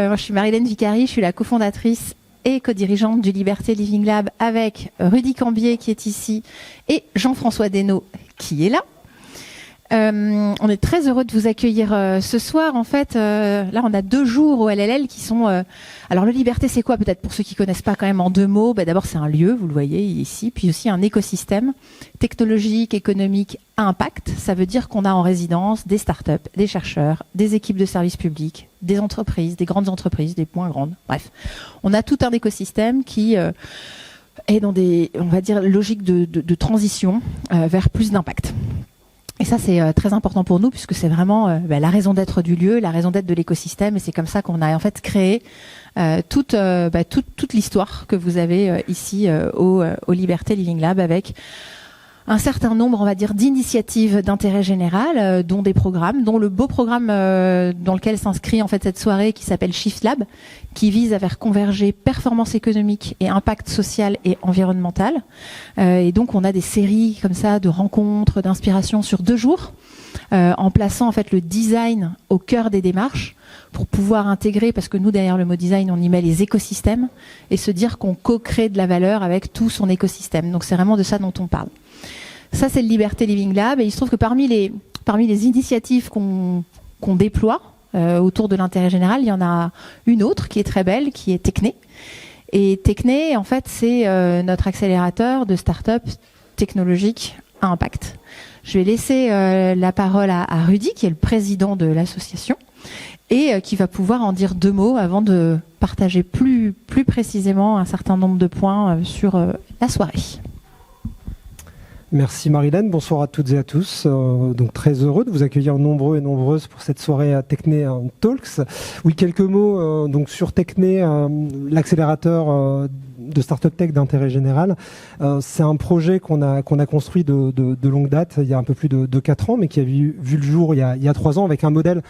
Moi, je suis Marilène Vicari, je suis la cofondatrice et co-dirigeante du Liberté Living Lab avec Rudy Cambier qui est ici et Jean-François Desnaux qui est là. On est très heureux de vous accueillir ce soir. En fait, là, on a 2 jours au LLL qui sont... Alors, le Liberté, c'est quoi peut-être pour ceux qui connaissent pas quand même en 2 mots? D'abord, c'est un lieu, vous le voyez ici, puis aussi un écosystème technologique, économique à impact. Ça veut dire qu'on a en résidence des startups, des chercheurs, des équipes de services publics, des entreprises, des grandes entreprises, des moins grandes. Bref, on a tout un écosystème qui est dans des, on va dire, logiques de transition vers plus d'impact. Et ça, c'est très important pour nous puisque c'est vraiment la raison d'être du lieu, la raison d'être de l'écosystème. Et c'est comme ça qu'on a en fait créé toute l'histoire que vous avez ici au Liberté Living Lab avec un certain nombre, on va dire, d'initiatives d'intérêt général, dont des programmes, dont le beau programme dans lequel s'inscrit en fait cette soirée qui s'appelle Shift Lab, qui vise à faire converger performance économique et impact social et environnemental. Et donc on a des séries comme ça de rencontres, d'inspiration sur 2 jours, en plaçant en fait le design au cœur des démarches pour pouvoir intégrer, parce que nous derrière le mot design on y met les écosystèmes et se dire qu'on co-crée de la valeur avec tout son écosystème. Donc c'est vraiment de ça dont on parle. Ça, c'est le Liberté Living Lab. Et il se trouve que parmi les initiatives qu'on déploie autour de l'intérêt général, il y en a une autre qui est très belle, qui est Techné. Et Techné, en fait, c'est notre accélérateur de start-up technologique à impact. Je vais laisser la parole à Rudy, qui est le président de l'association, et qui va pouvoir en dire 2 mots avant de partager plus précisément un certain nombre de points sur la soirée. Merci Marilène, bonsoir à toutes et à tous. Donc très heureux de vous accueillir nombreux et nombreuses pour cette soirée à Techné Talks. Oui, quelques mots donc sur Techné, l'accélérateur de Startup Tech d'intérêt général. C'est un projet qu'on a construit de longue date, il y a un peu plus de 4 ans, mais qui a vu le jour il y a 3 ans avec un modèle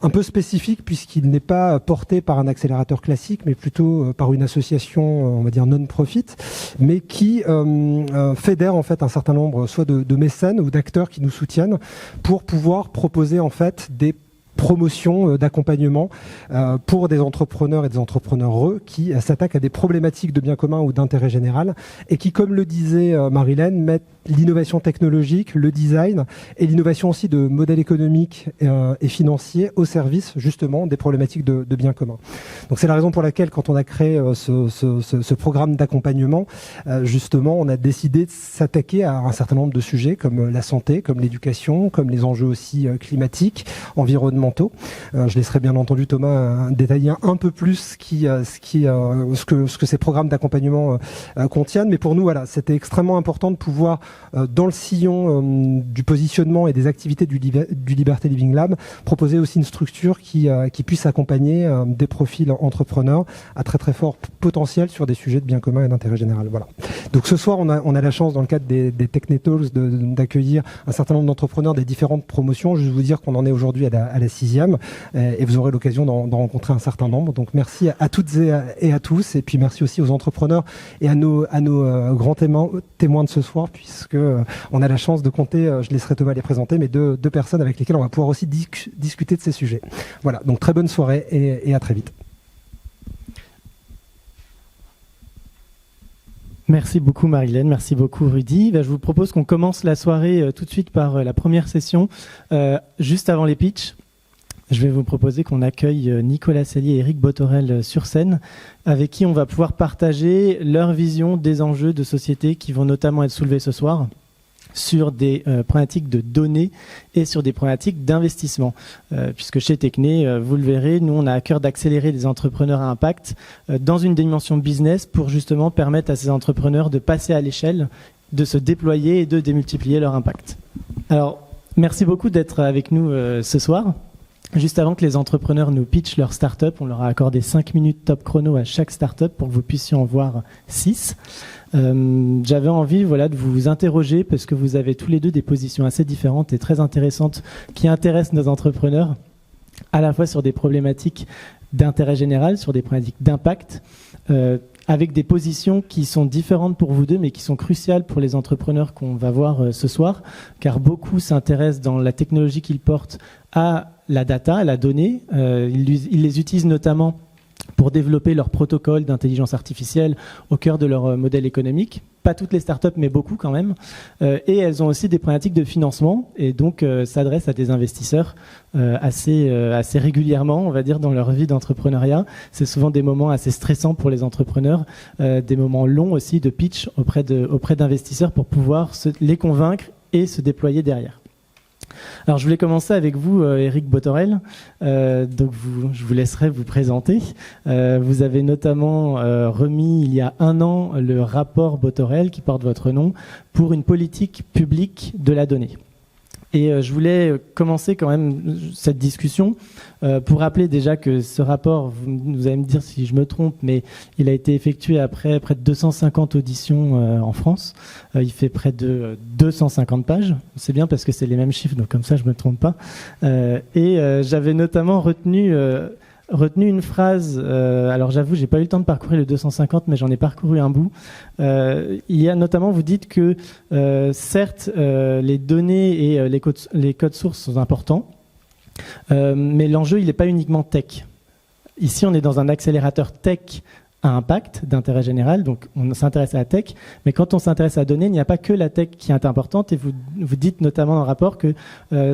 un peu spécifique puisqu'il n'est pas porté par un accélérateur classique, mais plutôt par une association, on va dire non-profit, mais qui fédère en fait un certain nombre soit de mécènes ou d'acteurs qui nous soutiennent pour pouvoir proposer en fait des promotion d'accompagnement pour des entrepreneurs et des entrepreneureux qui s'attaquent à des problématiques de bien commun ou d'intérêt général et qui, comme le disait Marilène, mettent l'innovation technologique, le design et l'innovation aussi de modèles économiques et financiers au service justement des problématiques de bien commun. Donc c'est la raison pour laquelle quand on a créé ce programme d'accompagnement, justement on a décidé de s'attaquer à un certain nombre de sujets comme la santé, comme l'éducation, comme les enjeux aussi climatiques, environnementaux. Je laisserai bien entendu Thomas détailler un peu plus ce que ces programmes d'accompagnement contiennent. Mais pour nous, voilà, c'était extrêmement important de pouvoir, dans le sillon du positionnement et des activités du Liberté Living Lab, proposer aussi une structure qui puisse accompagner des profils entrepreneurs à très très fort potentiel sur des sujets de bien commun et d'intérêt général. Voilà. Donc ce soir, on a la chance, dans le cadre des Techné Talks, d'accueillir un certain nombre d'entrepreneurs des différentes promotions. Je vais vous dire qu'on en est aujourd'hui à la 6e et vous aurez l'occasion d'en rencontrer un certain nombre. Donc merci à toutes et à tous, et puis merci aussi aux entrepreneurs et à nos grands témoins de ce soir, puisque on a la chance de compter, je laisserai Thomas les présenter, mais deux personnes avec lesquelles on va pouvoir aussi discuter de ces sujets. Voilà, donc très bonne soirée et à très vite. Merci beaucoup Marilène, merci beaucoup Rudy. Je vous propose qu'on commence la soirée tout de suite par la première session, juste avant les pitchs. Je vais vous proposer qu'on accueille Nicolas Sellier et Eric Botorel sur scène, avec qui on va pouvoir partager leur vision des enjeux de société qui vont notamment être soulevés ce soir sur des problématiques de données et sur des problématiques d'investissement. Puisque chez Techné, vous le verrez, nous on a à cœur d'accélérer des entrepreneurs à impact dans une dimension business pour justement permettre à ces entrepreneurs de passer à l'échelle, de se déployer et de démultiplier leur impact. Alors, merci beaucoup d'être avec nous ce soir. Juste avant que les entrepreneurs nous pitchent leur start-up, on leur a accordé 5 minutes top chrono à chaque start-up pour que vous puissiez en voir 6. J'avais envie de vous interroger parce que vous avez tous les deux des positions assez différentes et très intéressantes qui intéressent nos entrepreneurs, à la fois sur des problématiques d'intérêt général, sur des problématiques d'impact, avec des positions qui sont différentes pour vous deux, mais qui sont cruciales pour les entrepreneurs qu'on va voir ce soir, car beaucoup s'intéressent dans la technologie qu'ils portent à la data, à la donnée. Ils les utilisent notamment pour développer leur protocole d'intelligence artificielle au cœur de leur modèle économique. Pas toutes les startups, mais beaucoup quand même. Et elles ont aussi des problématiques de financement et donc s'adressent à des investisseurs assez régulièrement, on va dire, dans leur vie d'entrepreneuriat. C'est souvent des moments assez stressants pour les entrepreneurs, des moments longs aussi de pitch auprès d'investisseurs pour pouvoir les convaincre et se déployer derrière. Alors, je voulais commencer avec vous, Éric Bothorel. Donc, je vous laisserai vous présenter. Vous avez notamment remis il y a 1 an le rapport Bothorel, qui porte votre nom, pour une politique publique de la donnée. Et je voulais commencer quand même cette discussion pour rappeler déjà que ce rapport, vous allez me dire si je me trompe, mais il a été effectué après près de 250 auditions en France. Il fait près de 250 pages. C'est bien parce que c'est les mêmes chiffres, donc comme ça je ne me trompe pas. J'avais notamment retenu une phrase, alors j'avoue, j'ai pas eu le temps de parcourir le 250, mais j'en ai parcouru un bout. Il y a notamment, vous dites que certes, les données et les codes sources sont importants, mais l'enjeu, il n'est pas uniquement tech. Ici, on est dans un accélérateur tech à impact d'intérêt général, donc on s'intéresse à la tech, mais quand on s'intéresse à la donnée, il n'y a pas que la tech qui est importante, et vous dites notamment dans le rapport que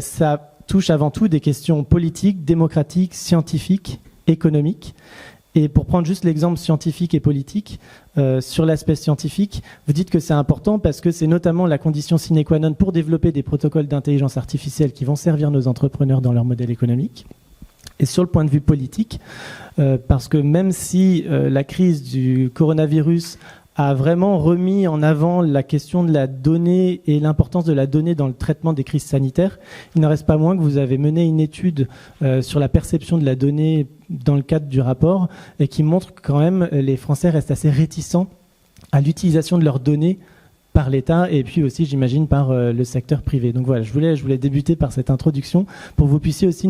ça touche avant tout des questions politiques, démocratiques, scientifiques, économiques. Et pour prendre juste l'exemple scientifique et politique, sur l'aspect scientifique, vous dites que c'est important parce que c'est notamment la condition sine qua non pour développer des protocoles d'intelligence artificielle qui vont servir nos entrepreneurs dans leur modèle économique. Et sur le point de vue politique, parce que même si la crise du coronavirus a vraiment remis en avant la question de la donnée et l'importance de la donnée dans le traitement des crises sanitaires, il n'en reste pas moins que vous avez mené une étude sur la perception de la donnée dans le cadre du rapport et qui montre que quand même les Français restent assez réticents à l'utilisation de leurs données par l'État et puis aussi, j'imagine, par le secteur privé. Donc voilà, je voulais débuter par cette introduction pour que vous puissiez aussi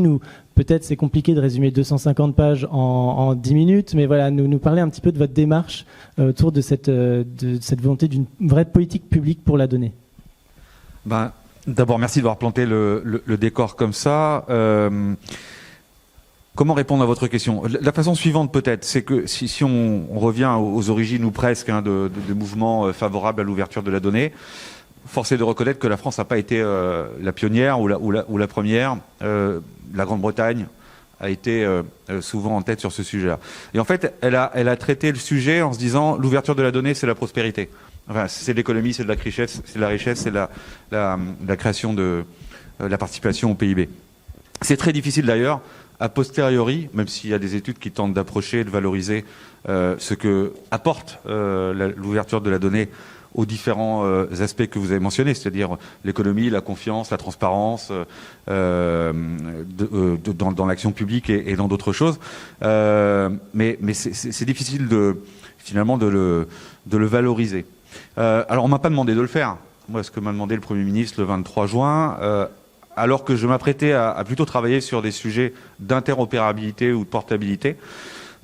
peut-être c'est compliqué de résumer 250 pages en 10 minutes, mais voilà, nous parler un petit peu de votre démarche autour de cette volonté d'une vraie politique publique pour la donnée. D'abord, merci d'avoir planté le décor comme ça. Comment répondre à votre question ? La façon suivante peut-être, c'est que si on revient aux origines ou presque de mouvements favorables à l'ouverture de la donnée, force est de reconnaître que la France n'a pas été la pionnière ou la première. La Grande-Bretagne a été souvent en tête sur ce sujet-là. Et en fait, elle a traité le sujet en se disant l'ouverture de la donnée, c'est la prospérité. Enfin, c'est l'économie, c'est de la richesse, c'est la création de la participation au PIB. C'est très difficile d'ailleurs, a posteriori, même s'il y a des études qui tentent d'approcher, de valoriser ce que apporte l'ouverture de la donnée aux différents aspects que vous avez mentionnés, c'est-à-dire l'économie, la confiance, la transparence, dans l'action publique et dans d'autres choses. Mais c'est difficile finalement de le valoriser. Alors on m'a pas demandé de le faire. Moi, ce que m'a demandé le Premier ministre le 23 juin, alors que je m'apprêtais à plutôt travailler sur des sujets d'interopérabilité ou de portabilité.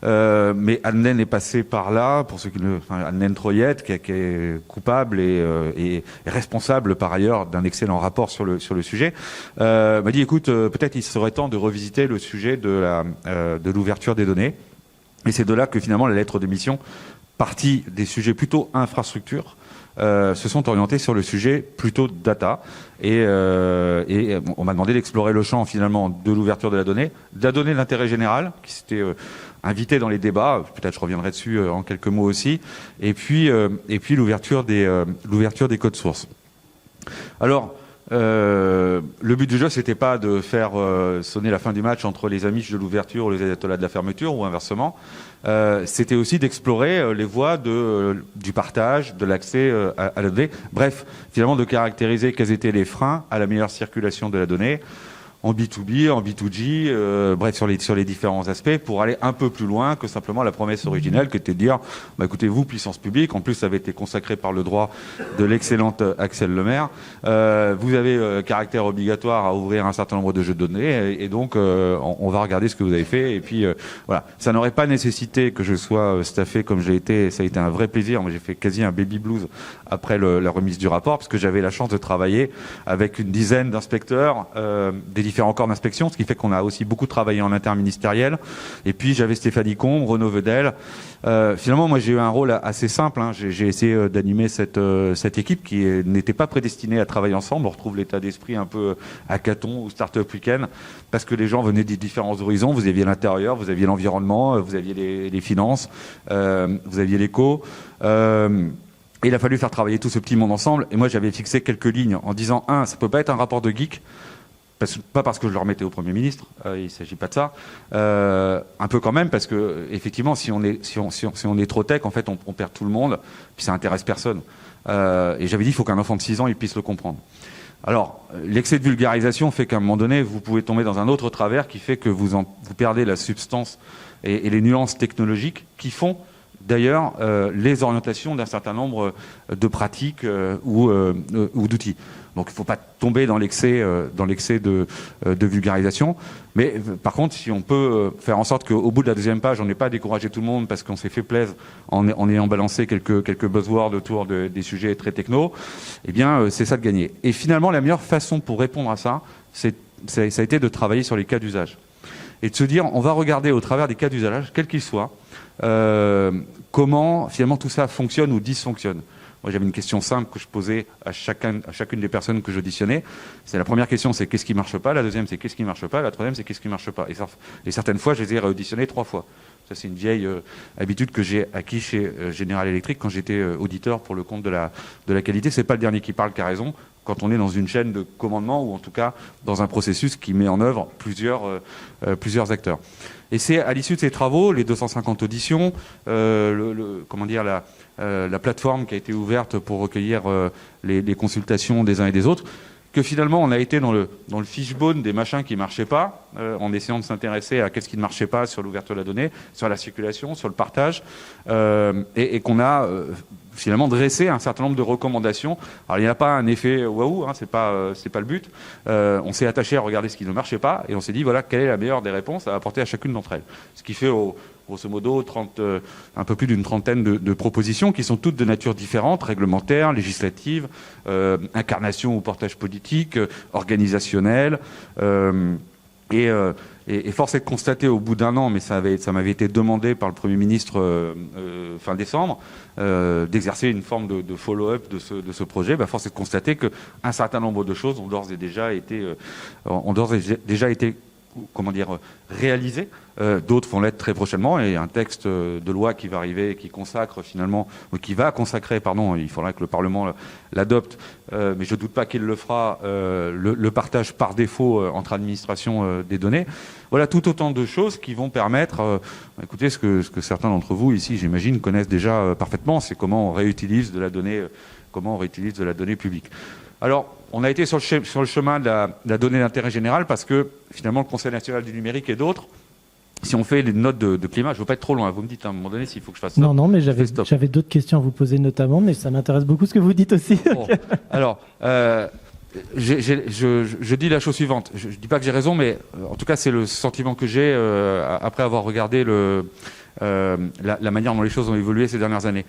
Mais Anne-Laine est passée par là, pour ceux qui Anne-Laine Troyette, qui est coupable et responsable par ailleurs d'un excellent rapport sur le sujet, m'a dit écoute, peut-être il serait temps de revisiter le sujet de l'ouverture des données. Et c'est de là que finalement la lettre de mission, partie des sujets plutôt infrastructure, se sont orientés sur le sujet plutôt data et on m'a demandé d'explorer le champ finalement de l'ouverture de la donnée d'intérêt général qui s'était invité dans les débats, peut-être je reviendrai dessus en quelques mots aussi, et puis l'ouverture des codes sources. Alors le but du jeu, c'était pas de faire sonner la fin du match entre les amiches de l'ouverture ou les ayatollahs de la fermeture ou inversement. C'était aussi d'explorer les voies du partage, de l'accès à la donnée. Bref, finalement de caractériser quels étaient les freins à la meilleure circulation de la donnée en B2B, en B2G, bref sur les différents aspects pour aller un peu plus loin que simplement la promesse originelle qui était de dire écoutez vous puissance publique, en plus ça avait été consacré par le droit de l'excellente Axelle Lemaire, vous avez caractère obligatoire à ouvrir un certain nombre de jeux de données et donc on va regarder ce que vous avez fait et puis voilà, ça n'aurait pas nécessité que je sois staffé comme j'ai été, ça a été un vrai plaisir. Moi j'ai fait quasi un baby blues après la remise du rapport parce que j'avais la chance de travailler avec une dizaine d'inspecteurs des différents corps d'inspection, ce qui fait qu'on a aussi beaucoup travaillé en interministériel. Et puis j'avais Stéphanie Combe, Renaud Vedel. Finalement, moi j'ai eu un rôle assez simple. J'ai essayé d'animer cette équipe qui n'était pas prédestinée à travailler ensemble. On retrouve l'état d'esprit un peu hackathon ou Startup Weekend, parce que les gens venaient des différents horizons. Vous aviez l'intérieur, vous aviez l'environnement, vous aviez les finances, vous aviez l'éco. Et il a fallu faire travailler tout ce petit monde ensemble. Et moi, j'avais fixé quelques lignes en disant, ça peut pas être un rapport de geek, pas parce que je le remettais au Premier ministre, il ne s'agit pas de ça, un peu quand même, parce que effectivement, si on est trop tech, en fait, on perd tout le monde, puis ça intéresse personne. Et j'avais dit, il faut qu'un enfant de 6 ans, il puisse le comprendre. Alors, l'excès de vulgarisation fait qu'à un moment donné, vous pouvez tomber dans un autre travers qui fait que vous perdez la substance et les nuances technologiques qui font d'ailleurs les orientations d'un certain nombre de pratiques ou d'outils. Donc il ne faut pas tomber dans l'excès de vulgarisation. Mais par contre, si on peut faire en sorte qu'au bout de la deuxième page, on n'ait pas découragé tout le monde parce qu'on s'est fait plaisir en ayant balancé quelques buzzwords autour des sujets très techno, eh bien c'est ça de gagner. Et finalement, la meilleure façon pour répondre à ça, ça a été de travailler sur les cas d'usage. Et de se dire, on va regarder au travers des cas d'usage, quels qu'ils soient, comment finalement tout ça fonctionne ou dysfonctionne. Moi, j'avais une question simple que je posais à chacune des personnes que j'auditionnais. C'est la première question, c'est qu'est-ce qui marche pas. La deuxième, c'est qu'est-ce qui marche pas. La troisième, c'est qu'est-ce qui marche pas. Et certaines fois, je les ai réauditionnés 3 fois. Ça, c'est une vieille habitude que j'ai acquis chez General Electric quand j'étais auditeur pour le compte de la qualité. C'est pas le dernier qui parle qui a raison. Quand on est dans une chaîne de commandement ou en tout cas dans un processus qui met en œuvre plusieurs acteurs. Et c'est à l'issue de ces travaux, les 250 auditions, la plateforme qui a été ouverte pour recueillir les consultations des uns et des autres, que finalement on a été dans le fishbone des machins qui ne marchaient pas, en essayant de s'intéresser à qu'est-ce qui ne marchait pas sur l'ouverture de la donnée, sur la circulation, sur le partage, et qu'on a finalement dressé un certain nombre de recommandations. Alors il n'y a pas un effet waouh, c'est pas le but. On s'est attaché à regarder ce qui ne marchait pas et on s'est dit voilà quelle est la meilleure des réponses à apporter à chacune d'entre elles. Ce qui fait grosso modo un peu plus d'une trentaine de propositions qui sont toutes de nature différente, réglementaire, législative, incarnation ou portage politique, organisationnel. Et force est de constater au bout d'1 an, mais ça m'avait été demandé par le Premier ministre fin décembre, d'exercer une forme de follow-up de ce projet. Force est de constater qu'un certain nombre de choses ont d'ores et déjà été réalisées. D'autres vont l'être très prochainement, et un texte de loi qui va arriver, qui va consacrer, il faudra que le Parlement l'adopte, mais je ne doute pas qu'il le fera, le partage par défaut entre administrations des données. Voilà tout autant de choses qui vont permettre, écoutez, ce que certains d'entre vous ici, j'imagine, connaissent déjà parfaitement, c'est comment on réutilise de la donnée publique. Alors, on a été sur le chemin de la donnée d'intérêt général parce que finalement le Conseil national du numérique et d'autres, si on fait les notes de climat, je ne veux pas être trop loin, vous me dites à un moment donné s'il faut que je fasse stop. Non, mais j'avais d'autres questions à vous poser notamment, mais ça m'intéresse beaucoup ce que vous dites aussi. Bon. Alors, je dis la chose suivante, je ne dis pas que j'ai raison, mais en tout cas c'est le sentiment que j'ai après avoir regardé la manière dont les choses ont évolué ces dernières années.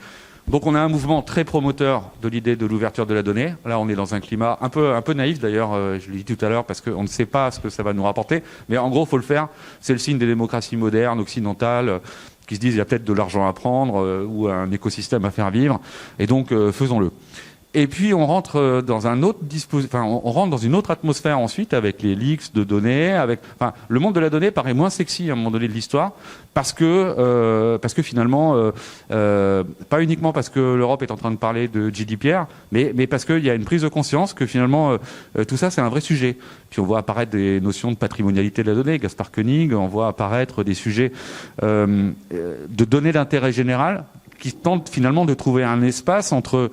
Donc on a un mouvement très promoteur de l'idée de l'ouverture de la donnée. Là, on est dans un climat un peu naïf d'ailleurs, je l'ai dit tout à l'heure, parce qu'on ne sait pas ce que ça va nous rapporter. Mais en gros, il faut le faire. C'est le signe des démocraties modernes, occidentales, qui se disent il y a peut-être de l'argent à prendre ou un écosystème à faire vivre. Et donc, faisons-le. Et puis on rentre dans on rentre dans une autre atmosphère ensuite avec les leaks de données, le monde de la donnée paraît moins sexy à un moment donné de l'histoire parce que finalement pas uniquement parce que l'Europe est en train de parler de GDPR, mais parce qu'il y a une prise de conscience que finalement tout ça c'est un vrai sujet. Puis on voit apparaître des notions de patrimonialité de la donnée, Gaspard Koenig, on voit apparaître des sujets de données d'intérêt général qui tentent finalement de trouver un espace entre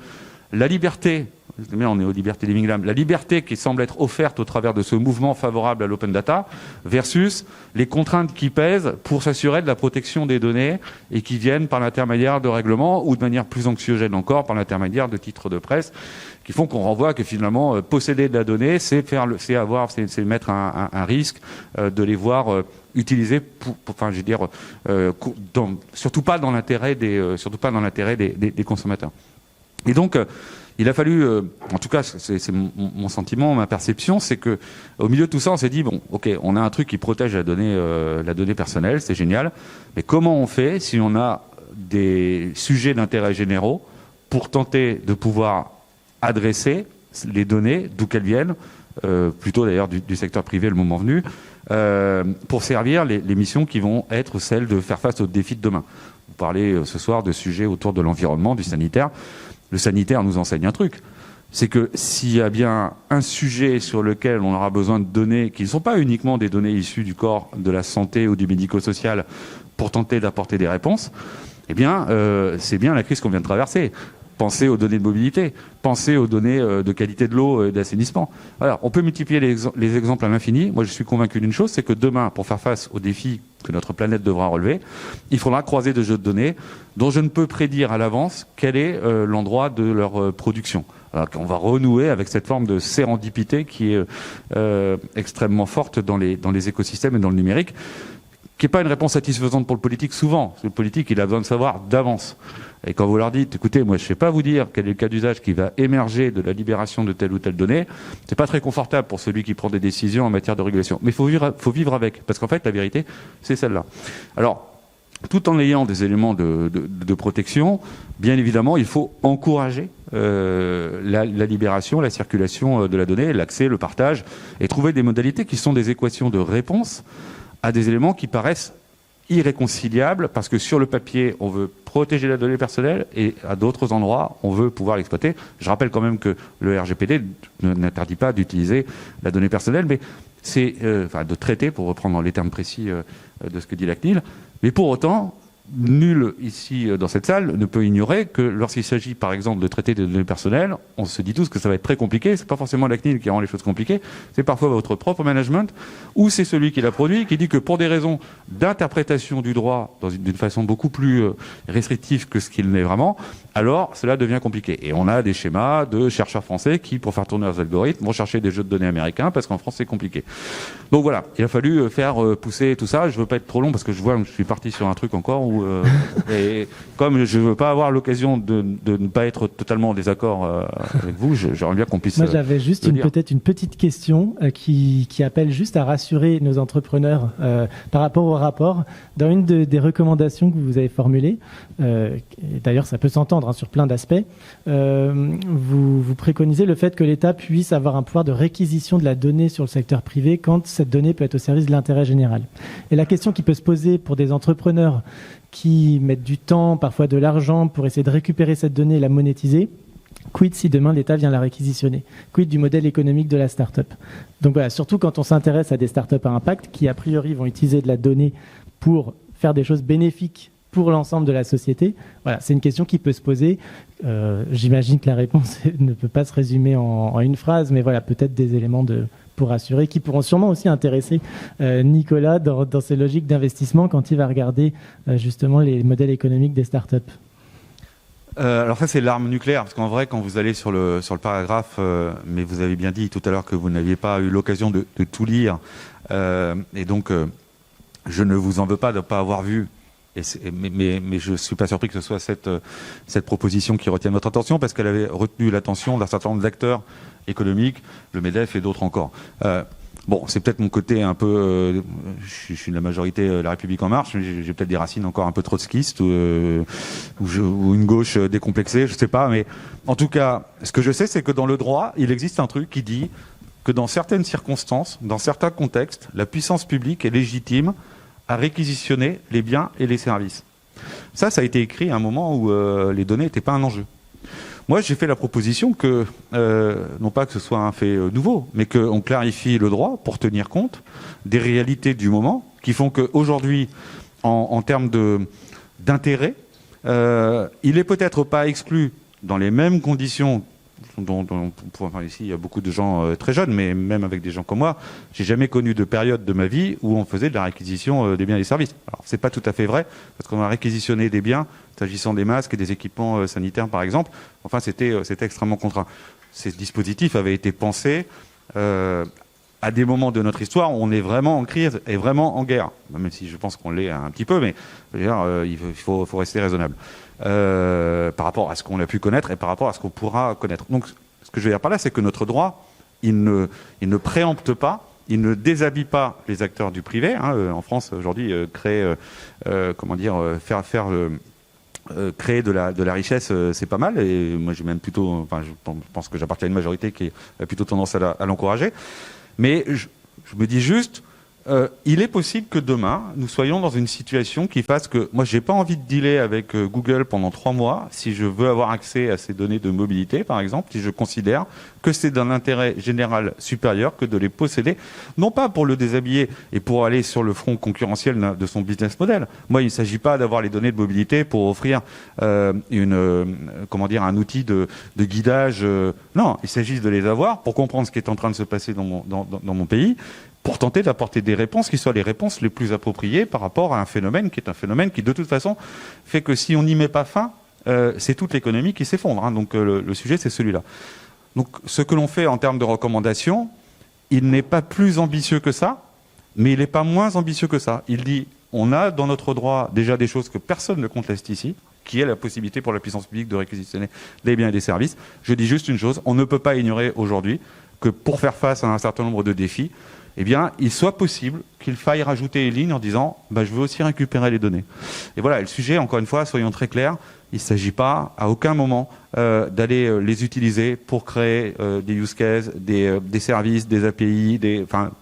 la liberté, on est aux libertés living lab, la liberté qui semble être offerte au travers de ce mouvement favorable à l'open data versus les contraintes qui pèsent pour s'assurer de la protection des données et qui viennent par l'intermédiaire de règlements ou de manière plus anxiogène encore par l'intermédiaire de titres de presse qui font qu'on renvoie que finalement posséder de la donnée c'est mettre un risque de les voir utilisés surtout pas dans l'intérêt des consommateurs. Et donc, Il a fallu, en tout cas, c'est mon sentiment, ma perception, c'est que au milieu de tout ça, on s'est dit bon, ok, on a un truc qui protège la donnée personnelle, c'est génial, mais comment on fait si on a des sujets d'intérêt généraux pour tenter de pouvoir adresser les données, d'où qu'elles viennent, plutôt d'ailleurs du secteur privé le moment venu, pour servir les missions qui vont être celles de faire face aux défis de demain. Vous parlez ce soir de sujets autour de l'environnement, du sanitaire. Le sanitaire nous enseigne un truc, c'est que s'il y a bien un sujet sur lequel on aura besoin de données qui ne sont pas uniquement des données issues du corps de la santé ou du médico-social pour tenter d'apporter des réponses, eh bien, c'est bien la crise qu'on vient de traverser. Pensez aux données de mobilité, pensez aux données de qualité de l'eau et d'assainissement. Alors, on peut multiplier les exemples à l'infini. Moi, je suis convaincu d'une chose, c'est que demain, pour faire face aux défis que notre planète devra relever, il faudra croiser des jeux de données dont je ne peux prédire à l'avance quel est l'endroit de leur production. Alors qu'on va renouer avec cette forme de sérendipité qui est extrêmement forte dans les écosystèmes et dans le numérique, qui n'est pas une réponse satisfaisante pour le politique souvent. Parce que le politique, il a besoin de savoir d'avance. Et quand vous leur dites, écoutez, moi je ne sais pas vous dire quel est le cas d'usage qui va émerger de la libération de telle ou telle donnée, c'est pas très confortable pour celui qui prend des décisions en matière de régulation. Mais faut vivre avec, parce qu'en fait, la vérité, c'est celle-là. Alors, tout en ayant des éléments de protection, bien évidemment, il faut encourager la libération, la circulation de la donnée, l'accès, le partage, et trouver des modalités qui sont des équations de réponse à des éléments qui paraissent irréconciliables, parce que sur le papier, on veut protéger la donnée personnelle et à d'autres endroits, on veut pouvoir l'exploiter. Je rappelle quand même que le RGPD n'interdit pas d'utiliser la donnée personnelle, mais c'est de traiter, pour reprendre les termes précis de ce que dit la CNIL, mais pour autant, nul ici dans cette salle ne peut ignorer que lorsqu'il s'agit par exemple de traiter des données personnelles, on se dit tous que ça va être très compliqué. C'est pas forcément la CNIL qui rend les choses compliquées, c'est parfois votre propre management ou c'est celui qui l'a produit qui dit que pour des raisons d'interprétation du droit d'une façon beaucoup plus restrictive que ce qu'il n'est vraiment, alors cela devient compliqué. Et on a des schémas de chercheurs français qui, pour faire tourner leurs algorithmes, vont chercher des jeux de données américains parce qu'en France c'est compliqué. Donc voilà, il a fallu faire pousser tout ça. Je veux pas être trop long parce que je vois que je suis parti sur un truc encore où et comme je veux pas avoir l'occasion de ne pas être totalement en désaccord avec vous, j'aimerais bien qu'on puisse. Moi, j'avais juste peut-être une petite question qui appelle juste à rassurer nos entrepreneurs par rapport au rapport. Dans une des recommandations que vous avez formulées, et d'ailleurs ça peut s'entendre sur plein d'aspects, vous préconisez le fait que l'État puisse avoir un pouvoir de réquisition de la donnée sur le secteur privé quand cette donnée peut être au service de l'intérêt général. Et la question qui peut se poser pour des entrepreneurs qui mettent du temps, parfois de l'argent, pour essayer de récupérer cette donnée et la monétiser, quid si demain l'État vient la réquisitionner? Quid du modèle économique de la start-up? Donc voilà, surtout quand on s'intéresse à des start-up à impact qui, a priori, vont utiliser de la donnée pour faire des choses bénéfiques pour l'ensemble de la société. Voilà, c'est une question qui peut se poser. J'imagine que la réponse ne peut pas se résumer en une phrase, mais voilà, peut-être des éléments pour assurer, qui pourront sûrement aussi intéresser Nicolas dans ses logiques d'investissement quand il va regarder justement les modèles économiques des startups. Alors ça, c'est l'arme nucléaire, parce qu'en vrai, quand vous allez sur le paragraphe, mais vous avez bien dit tout à l'heure que vous n'aviez pas eu l'occasion de tout lire, et donc je ne vous en veux pas de ne pas avoir vu. Mais je ne suis pas surpris que ce soit cette proposition qui retienne votre attention, parce qu'elle avait retenu l'attention d'un certain nombre d'acteurs économiques, le MEDEF et d'autres encore. Bon, c'est peut-être mon côté un peu... je suis de la majorité La République En Marche, mais j'ai peut-être des racines encore un peu trotskistes ou une gauche décomplexée, je ne sais pas. Mais en tout cas, ce que je sais, c'est que dans le droit, il existe un truc qui dit que dans certaines circonstances, dans certains contextes, la puissance publique est légitime à réquisitionner les biens et les services. Ça a été écrit à un moment où les données n'étaient pas un enjeu. Moi, j'ai fait la proposition que, non pas que ce soit un fait nouveau, mais qu'on clarifie le droit pour tenir compte des réalités du moment, qui font qu'aujourd'hui, en termes d'intérêt, il est peut-être pas exclu dans les mêmes conditions ici, il y a beaucoup de gens très jeunes, mais même avec des gens comme moi, j'ai jamais connu de période de ma vie où on faisait de la réquisition des biens et des services. Alors, c'est pas tout à fait vrai, parce qu'on a réquisitionné des biens, s'agissant des masques et des équipements sanitaires, par exemple. Enfin, c'était extrêmement contraint. Ces dispositifs avaient été pensés à des moments de notre histoire où on est vraiment en crise et vraiment en guerre. Même si je pense qu'on l'est un petit peu, mais je veux dire, il faut rester raisonnable. par rapport à ce qu'on a pu connaître et par rapport à ce qu'on pourra connaître. Donc, ce que je veux dire par là, c'est que notre droit, il ne préempte pas, il ne déshabille pas les acteurs du privé. En France, aujourd'hui, créer de la richesse, c'est pas mal. Et moi, j'ai même plutôt, je pense que j'appartiens à une majorité qui a plutôt tendance à l'encourager. Mais je me dis juste, il est possible que demain, nous soyons dans une situation qui fasse que moi, j'ai pas envie de dealer avec Google pendant 3 mois si je veux avoir accès à ces données de mobilité, par exemple, si je considère que c'est d'un intérêt général supérieur que de les posséder, non pas pour le déshabiller et pour aller sur le front concurrentiel de son business model. Moi, il ne s'agit pas d'avoir les données de mobilité pour offrir un outil de guidage. Non, il s'agit de les avoir pour comprendre ce qui est en train de se passer dans mon pays, pour tenter d'apporter des réponses qui soient les réponses les plus appropriées par rapport à un phénomène qui est un phénomène qui, de toute façon, fait que si on n'y met pas fin, c'est toute l'économie qui s'effondre. Donc le sujet, c'est celui-là. Donc ce que l'on fait en termes de recommandations, il n'est pas plus ambitieux que ça, mais il n'est pas moins ambitieux que ça. Il dit, on a dans notre droit déjà des choses que personne ne conteste ici, qui est la possibilité pour la puissance publique de réquisitionner des biens et des services. Je dis juste une chose, on ne peut pas ignorer aujourd'hui que pour faire face à un certain nombre de défis, eh bien, il soit possible qu'il faille rajouter une ligne en disant je veux aussi récupérer les données. Et voilà, le sujet, encore une fois, soyons très clairs, il ne s'agit pas à aucun moment d'aller les utiliser pour créer des use cases, des services, des API,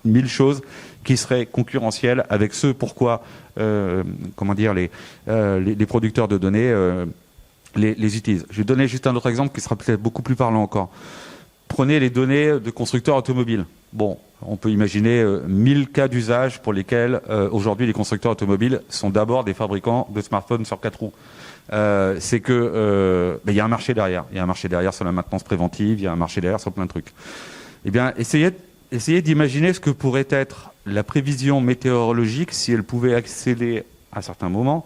1000 choses qui seraient concurrentielles avec ce pourquoi les producteurs de données les utilisent. Je vais donner juste un autre exemple qui sera peut-être beaucoup plus parlant encore. Prenez les données de constructeurs automobiles. Bon, on peut imaginer 1000 cas d'usage pour lesquels aujourd'hui les constructeurs automobiles sont d'abord des fabricants de smartphones sur 4 roues. C'est que il y a un marché derrière. Il y a un marché derrière sur la maintenance préventive, il y a un marché derrière sur plein de trucs. Eh bien, essayez d'imaginer ce que pourrait être la prévision météorologique si elle pouvait accéder à certains moments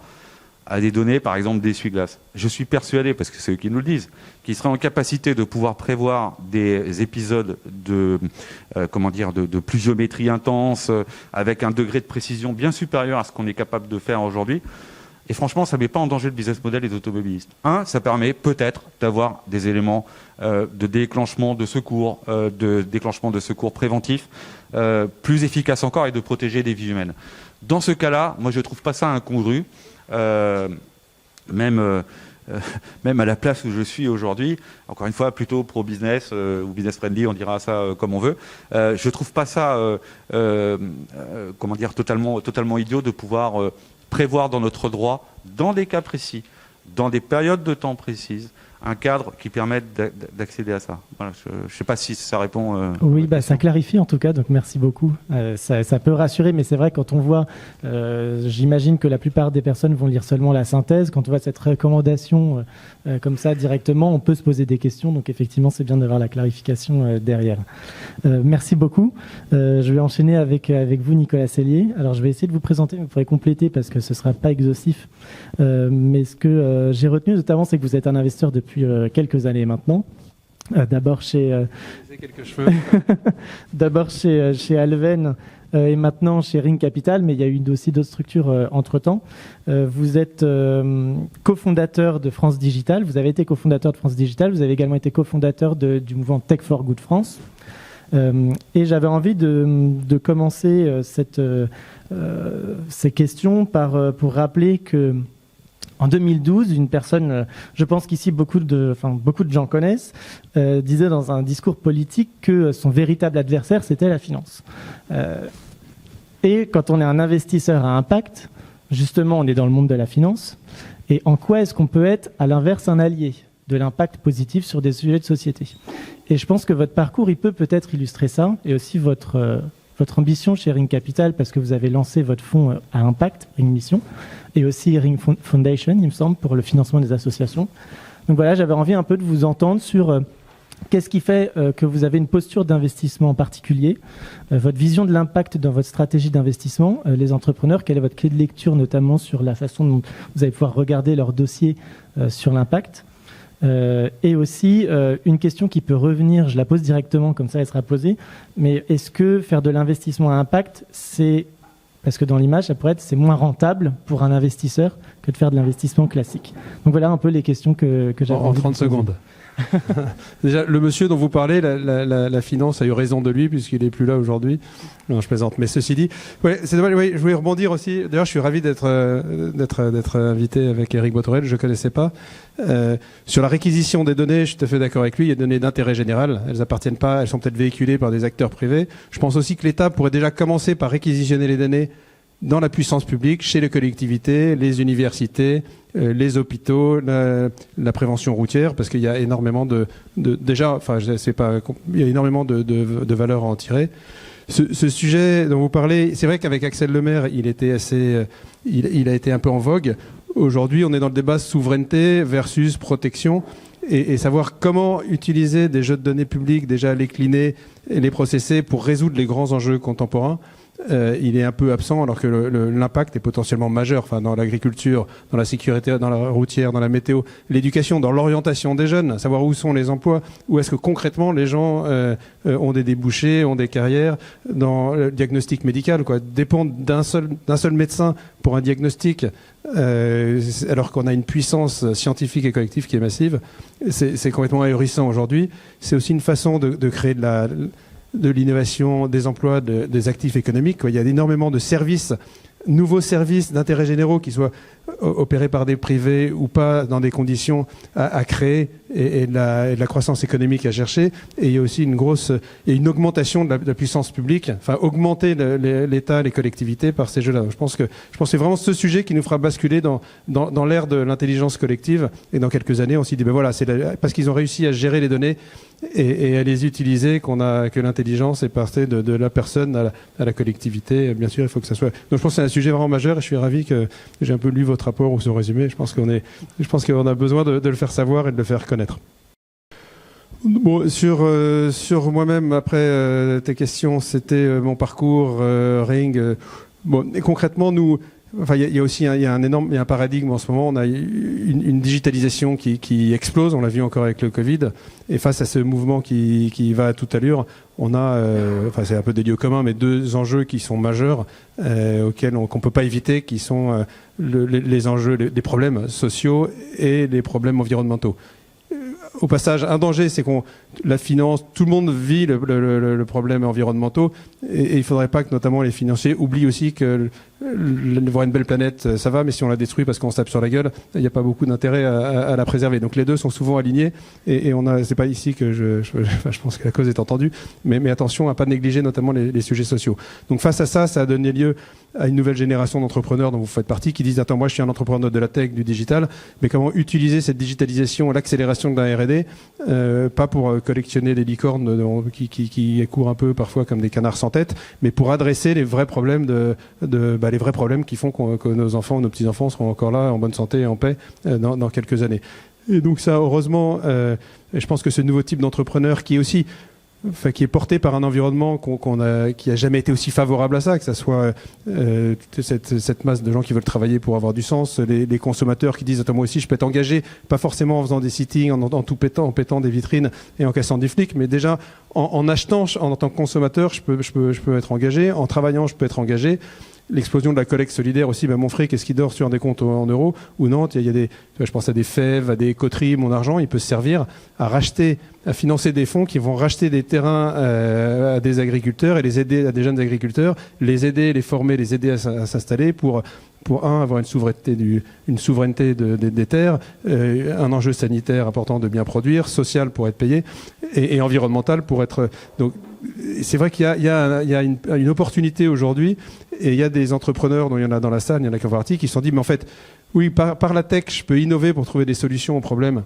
à des données, par exemple, d'essuie-glace. Je suis persuadé, parce que c'est eux qui nous le disent, qu'ils seraient en capacité de pouvoir prévoir des épisodes de pluviométrie intense, avec un degré de précision bien supérieur à ce qu'on est capable de faire aujourd'hui. Et franchement, ça ne met pas en danger le business model des automobilistes. Ça permet peut-être d'avoir des éléments de déclenchement de secours, préventifs, plus efficaces encore, et de protéger des vies humaines. Dans ce cas-là, moi, je ne trouve pas ça incongru. Même à la place où je suis aujourd'hui, encore une fois plutôt pro-business ou business-friendly, on dira ça comme on veut, je trouve pas ça totalement idiot de pouvoir prévoir dans notre droit, dans des cas précis, dans des périodes de temps précises, un cadre qui permette d'accéder à ça. Voilà, je ne sais pas si ça répond. Oui, ça clarifie en tout cas, donc merci beaucoup. Ça peut rassurer, mais c'est vrai quand on voit, j'imagine que la plupart des personnes vont lire seulement la synthèse. Quand on voit cette recommandation comme ça directement, on peut se poser des questions. Donc effectivement, c'est bien d'avoir la clarification derrière. Merci beaucoup. Je vais enchaîner avec vous, Nicolas Sellier. Alors je vais essayer de vous présenter, mais vous pourrez compléter parce que ce ne sera pas exhaustif. Mais ce que j'ai retenu notamment, c'est que vous êtes un investisseur depuis quelques années maintenant. D'abord chez Alven et maintenant chez Ring Capital, mais il y a eu aussi d'autres structures entre-temps. Vous êtes cofondateur de France Digital, vous avez été cofondateur de France Digital, vous avez également été cofondateur du mouvement Tech for Good France. Et j'avais envie de commencer ces questions pour rappeler que en 2012, une personne, je pense qu'ici beaucoup de gens connaissent, disait dans un discours politique que son véritable adversaire, c'était la finance. Et quand on est un investisseur à impact, justement, on est dans le monde de la finance. Et en quoi est-ce qu'on peut être, à l'inverse, un allié de l'impact positif sur des sujets de société? Et je pense que votre parcours, il peut peut-être illustrer ça, et aussi votre ambition chez Ring Capital, parce que vous avez lancé votre fonds à impact, Ring Mission, et aussi Ring Foundation, il me semble, pour le financement des associations. Donc voilà, j'avais envie un peu de vous entendre sur qu'est-ce qui fait que vous avez une posture d'investissement en particulier, votre vision de l'impact dans votre stratégie d'investissement, les entrepreneurs, quelle est votre clé de lecture, notamment sur la façon dont vous allez pouvoir regarder leur dossier sur l'impact. Et aussi une question qui peut revenir, je la pose directement comme ça elle sera posée, mais est-ce que faire de l'investissement à impact, c'est parce que dans l'image, c'est moins rentable pour un investisseur que de faire de l'investissement classique. Donc voilà un peu les questions que j'avais En 30 secondes. Déjà, le monsieur dont vous parlez, la finance a eu raison de lui puisqu'il n'est plus là aujourd'hui. Non, je plaisante. Mais ceci dit, ouais, c'est dommage. Oui, je voulais rebondir aussi. D'ailleurs, je suis ravi d'être invité avec Éric Botorel. Je ne connaissais pas. Sur la réquisition des données, je suis tout à fait d'accord avec lui. Il y a des données d'intérêt général. Elles appartiennent pas. Elles sont peut-être véhiculées par des acteurs privés. Je pense aussi que l'État pourrait déjà commencer par réquisitionner les données dans la puissance publique, chez les collectivités, les universités, les hôpitaux, la prévention routière, parce qu'il y a énormément il y a énormément de valeurs à en tirer. Ce sujet dont vous parlez, c'est vrai qu'avec Axel Lemaire, il a été un peu en vogue. Aujourd'hui, on est dans le débat souveraineté versus protection. Et savoir comment utiliser des jeux de données publics, déjà les cliner et les processer pour résoudre les grands enjeux contemporains, il est un peu absent, alors que l'impact est potentiellement majeur, enfin, dans l'agriculture, dans la sécurité, dans la routière, dans la météo, l'éducation, dans l'orientation des jeunes, savoir où sont les emplois, où est-ce que concrètement les gens ont des débouchés, ont des carrières, dans le diagnostic médical, quoi. Dépendre d'un seul médecin pour un diagnostic, alors qu'on a une puissance scientifique et collective qui est massive, c'est complètement ahurissant aujourd'hui. C'est aussi une façon de créer de l'innovation, des emplois, des actifs économiques, quoi. Il y a énormément de services, nouveaux services d'intérêt généraux qui soient opérés par des privés ou pas, dans des conditions à créer et de la croissance économique à chercher. Et il y a aussi une augmentation de la puissance publique, enfin augmenter l'État, les collectivités par ces jeux-là. Je pense que c'est vraiment ce sujet qui nous fera basculer dans l'ère de l'intelligence collective. Et dans quelques années, on s'y dit, ben voilà, c'est parce qu'ils ont réussi à gérer les données et à les utiliser que l'intelligence est passée de la personne à la collectivité. Bien sûr, il faut que ça soit. Donc je pense que c'est un sujet vraiment majeur et je suis ravi que j'ai un peu lu votre rapport ou son résumé. Je pense qu'on a besoin de le faire savoir et de le faire connaître. Bon, sur moi-même, après tes questions, c'était mon parcours, Ring. Bon, et concrètement, nous. Enfin, il y a aussi un paradigme en ce moment. On a une digitalisation qui explose. On l'a vu encore avec le Covid. Et face à ce mouvement qui va à toute allure, on a, c'est un peu des lieux communs, mais deux enjeux qui sont majeurs, qu'on peut pas éviter, qui sont les enjeux, les problèmes sociaux et les problèmes environnementaux. Au passage, un danger, c'est la finance, tout le monde vit le problème environnementaux, et il ne faudrait pas que notamment les financiers oublient aussi que voir une belle planète, ça va, mais si on la détruit parce qu'on se tape sur la gueule, il n'y a pas beaucoup d'intérêt à la préserver. Donc les deux sont souvent alignés, et c'est pas ici que je pense que la cause est entendue, mais attention à pas négliger notamment les sujets sociaux. Donc face à ça a donné lieu à une nouvelle génération d'entrepreneurs dont vous faites partie, qui disent, attends, moi je suis un entrepreneur de la tech, du digital, mais comment utiliser cette digitalisation, l'accélération de la R&D, pas pour collectionner des licornes qui courent un peu parfois comme des canards sans tête, mais pour adresser les vrais problèmes les vrais problèmes qui font que nos enfants, nos petits-enfants seront encore là en bonne santé et en paix dans quelques années. Et donc ça, heureusement, je pense que ce nouveau type d'entrepreneur qui est porté par un environnement qui a jamais été aussi favorable à ça, que ça soit cette masse de gens qui veulent travailler pour avoir du sens, les consommateurs qui disent, attends, moi aussi je peux être engagé, pas forcément en faisant des sittings, en tout pétant, en pétant des vitrines et en cassant des flics, mais déjà en achetant en tant que consommateur, je peux être engagé, en travaillant je peux être engagé. L'explosion de la collecte solidaire aussi, mon fric, est-ce qu'il dort sur des comptes en euros ou non? Je pense à des fèves, à des coteries, mon argent, il peut se servir à financer des fonds qui vont racheter des terrains à des agriculteurs et les aider, à des jeunes agriculteurs, les aider, les former, les aider à s'installer pour avoir une souveraineté des terres, un enjeu sanitaire important de bien produire, social pour être payé et environnemental pour être. Donc c'est vrai qu'il y a une opportunité aujourd'hui, et il y a des entrepreneurs, dont il y en a dans la salle, il y en a qui ont partie, qui se sont dit, mais en fait, oui, par la tech, je peux innover pour trouver des solutions aux problèmes,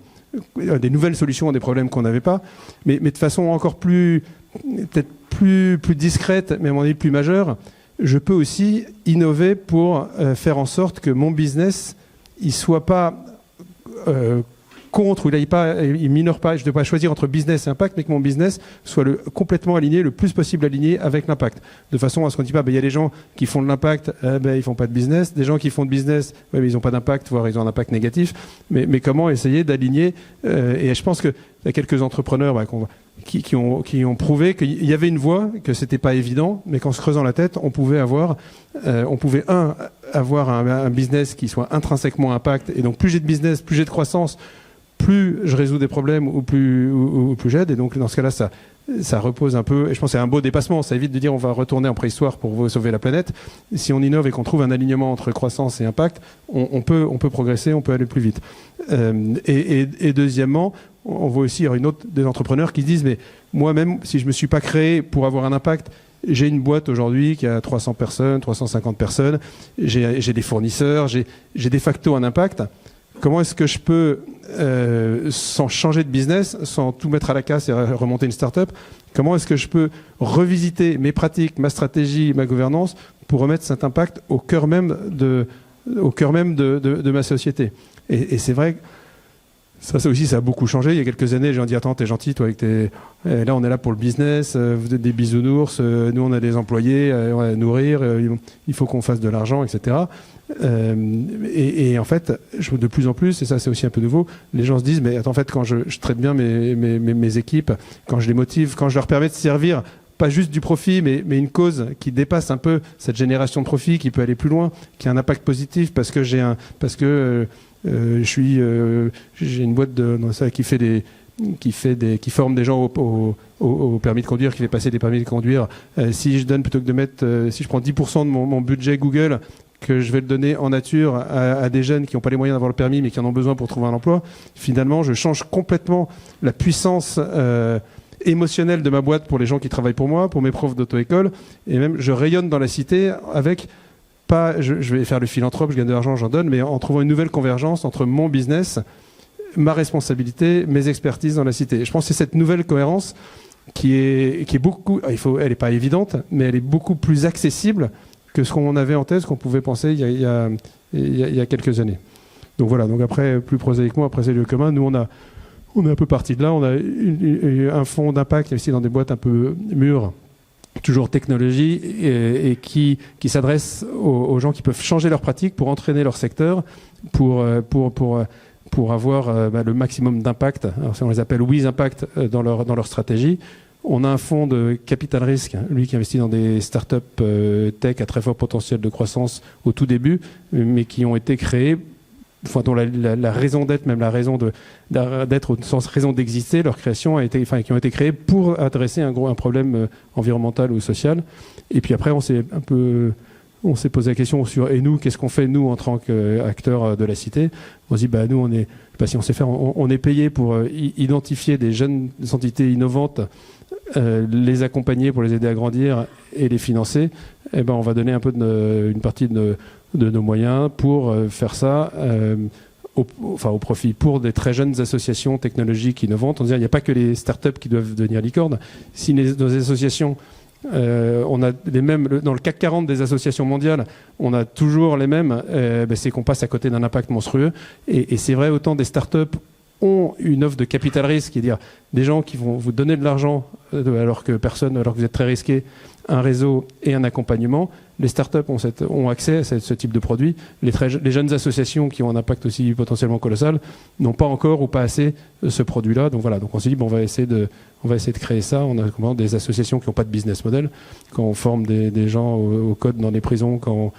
des nouvelles solutions à des problèmes qu'on n'avait pas, mais de façon encore peut-être plus discrète, mais à mon avis plus majeure. Je peux aussi innover pour faire en sorte que mon business il soit pas contre, où il minore pas, je ne dois pas choisir entre business et impact, mais que mon business soit complètement aligné, le plus possible aligné avec l'impact. De façon à ce qu'on ne dit pas, il y a des gens qui font de l'impact, ils font pas de business. Des gens qui font de business, mais ils n'ont pas d'impact, voire ils ont un impact négatif. Mais comment essayer d'aligner et je pense qu'il y a quelques entrepreneurs qui ont prouvé qu'il y avait une voie, que c'était pas évident, mais qu'en se creusant la tête, on pouvait avoir un business qui soit intrinsèquement impact. Et donc plus j'ai de business, plus j'ai de croissance, plus je résous des problèmes ou plus j'aide. Et donc dans ce cas-là, ça repose un peu, et je pense que c'est un beau dépassement, ça évite de dire on va retourner en préhistoire pour sauver la planète. Si on innove et qu'on trouve un alignement entre croissance et impact, on peut progresser, on peut aller plus vite. Et deuxièmement, on voit aussi, il y a une autre des entrepreneurs qui se disent, mais moi-même, si je ne me suis pas créé pour avoir un impact, j'ai une boîte aujourd'hui qui a 300 personnes, 350 personnes, j'ai des fournisseurs, j'ai de facto un impact. Comment est-ce que je peux, sans changer de business, sans tout mettre à la casse et remonter une start-up, comment est-ce que je peux revisiter mes pratiques, ma stratégie, ma gouvernance pour remettre cet impact au cœur même de ma société. Et c'est vrai que ça aussi, ça a beaucoup changé. Il y a quelques années, les gens ont dit « Attends, t'es gentil, toi, là, on est là pour le business, vous êtes des bisounours, nous, on a des employés, on va nourrir, il faut qu'on fasse de l'argent, etc. » Et en fait, de plus en plus, et ça, c'est aussi un peu nouveau, les gens se disent « Mais attends, en fait, quand je traite bien mes équipes, quand je les motive, quand je leur permets de servir, pas juste du profit, mais une cause qui dépasse un peu cette génération de profit, qui peut aller plus loin, qui a un impact positif parce que j'ai une boîte qui forme des gens au permis de conduire, qui fait passer des permis de conduire. Si je donne, plutôt que de mettre, si je prends 10% de mon budget Google, que je vais le donner en nature à des jeunes qui n'ont pas les moyens d'avoir le permis, mais qui en ont besoin pour trouver un emploi, finalement, je change complètement la puissance émotionnelle de ma boîte pour les gens qui travaillent pour moi, pour mes profs d'auto-école, et même je rayonne dans la cité avec je vais faire le philanthrope, je gagne de l'argent, j'en donne, mais en trouvant une nouvelle convergence entre mon business, ma responsabilité, mes expertises dans la cité. Et je pense que c'est cette nouvelle cohérence qui est beaucoup, elle n'est pas évidente, mais elle est beaucoup plus accessible que ce qu'on avait en tête, ce qu'on pouvait penser il y a quelques années. Donc voilà, donc après, plus prosaïquement, après c'est le commun, nous on est un peu parti de là, on a un fonds d'impact investi dans des boîtes un peu mûres, toujours technologie, et qui s'adresse aux gens qui peuvent changer leurs pratiques pour entraîner leur secteur, pour avoir le maximum d'impact. Alors, on les appelle Wiz Impact dans leur stratégie. On a un fonds de capital risque, lui qui investit dans des startups tech à très fort potentiel de croissance au tout début, mais qui ont été créés, dont la raison d'être, même la raison d'être au sens raison d'exister, leur création qui ont été créés pour adresser un problème environnemental ou social. Et puis après, on s'est posé la question sur et nous, qu'est-ce qu'on fait nous en tant qu'acteurs de la cité. On se dit nous on est, si on sait faire, on est payé pour identifier des jeunes entités innovantes, les accompagner pour les aider à grandir et les financer. Et on va donner un peu une partie de nos moyens pour faire ça au profit pour des très jeunes associations technologiques innovantes. On dit il n'y a pas que les startups qui doivent devenir licornes. Si nos associations, on a les mêmes, dans le CAC 40 des associations mondiales, on a toujours les mêmes, c'est qu'on passe à côté d'un impact monstrueux. Et c'est vrai, autant des startups ont une offre de capital risque, c'est-à-dire des gens qui vont vous donner de l'argent alors que vous êtes très risqué, un réseau et un accompagnement. Les startups ont accès à ce type de produit. Les jeunes associations qui ont un impact aussi potentiellement colossal n'ont pas encore ou pas assez ce produit-là. Donc voilà, donc on s'est dit on va essayer de créer ça. On a des associations qui n'ont pas de business model. Quand on forme des gens au code dans des prisons, quand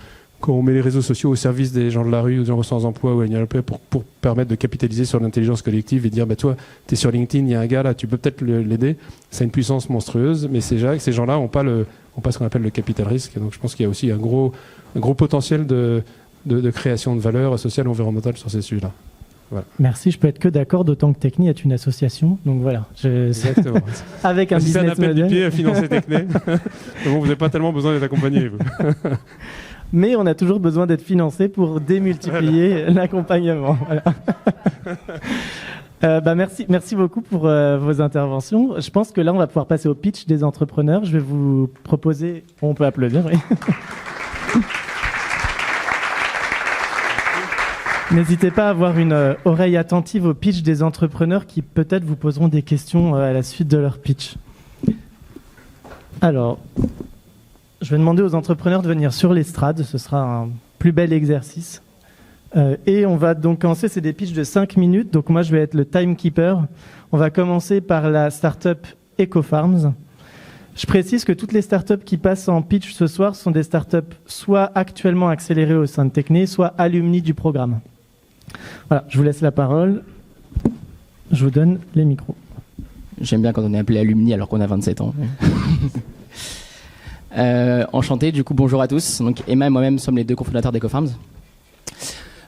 on met les réseaux sociaux au service des gens de la rue, ou des gens sans emploi ou à l'emploi pour permettre de capitaliser sur l'intelligence collective et dire toi, tu es sur LinkedIn, il y a un gars là, tu peux peut-être l'aider. C'est une puissance monstrueuse, mais ces gens-là n'ont pas ce qu'on appelle le capital risque. Donc je pense qu'il y a aussi un gros potentiel de création de valeur sociale et environnementale sur ces sujets-là. Voilà. Merci, je peux être que d'accord, d'autant que Techni est une association. Donc voilà. Exactement. Avec un business model. C'est un appel du pied à financer Techni. Bon, vous n'avez pas tellement besoin d'être accompagné. Mais on a toujours besoin d'être financé pour démultiplier l'accompagnement. Voilà. Merci beaucoup pour vos interventions. Je pense que là, on va pouvoir passer au pitch des entrepreneurs. Je vais vous proposer... On peut applaudir, oui. N'hésitez pas à avoir une oreille attentive au pitch des entrepreneurs qui peut-être vous poseront des questions à la suite de leur pitch. Alors, je vais demander aux entrepreneurs de venir sur l'estrade, ce sera un plus bel exercice. Et on va donc commencer, c'est des pitchs de 5 minutes, donc moi je vais être le timekeeper. On va commencer par la start-up EcoFarms. Je précise que toutes les startups qui passent en pitch ce soir sont des startups soit actuellement accélérées au sein de Techné, soit alumni du programme. Voilà, je vous laisse la parole. Je vous donne les micros. J'aime bien quand on est appelé alumni alors qu'on a 27 ans. Enchanté, du coup, bonjour à tous. Donc, Emma et moi-même sommes les deux cofondateurs d'EcoFarms.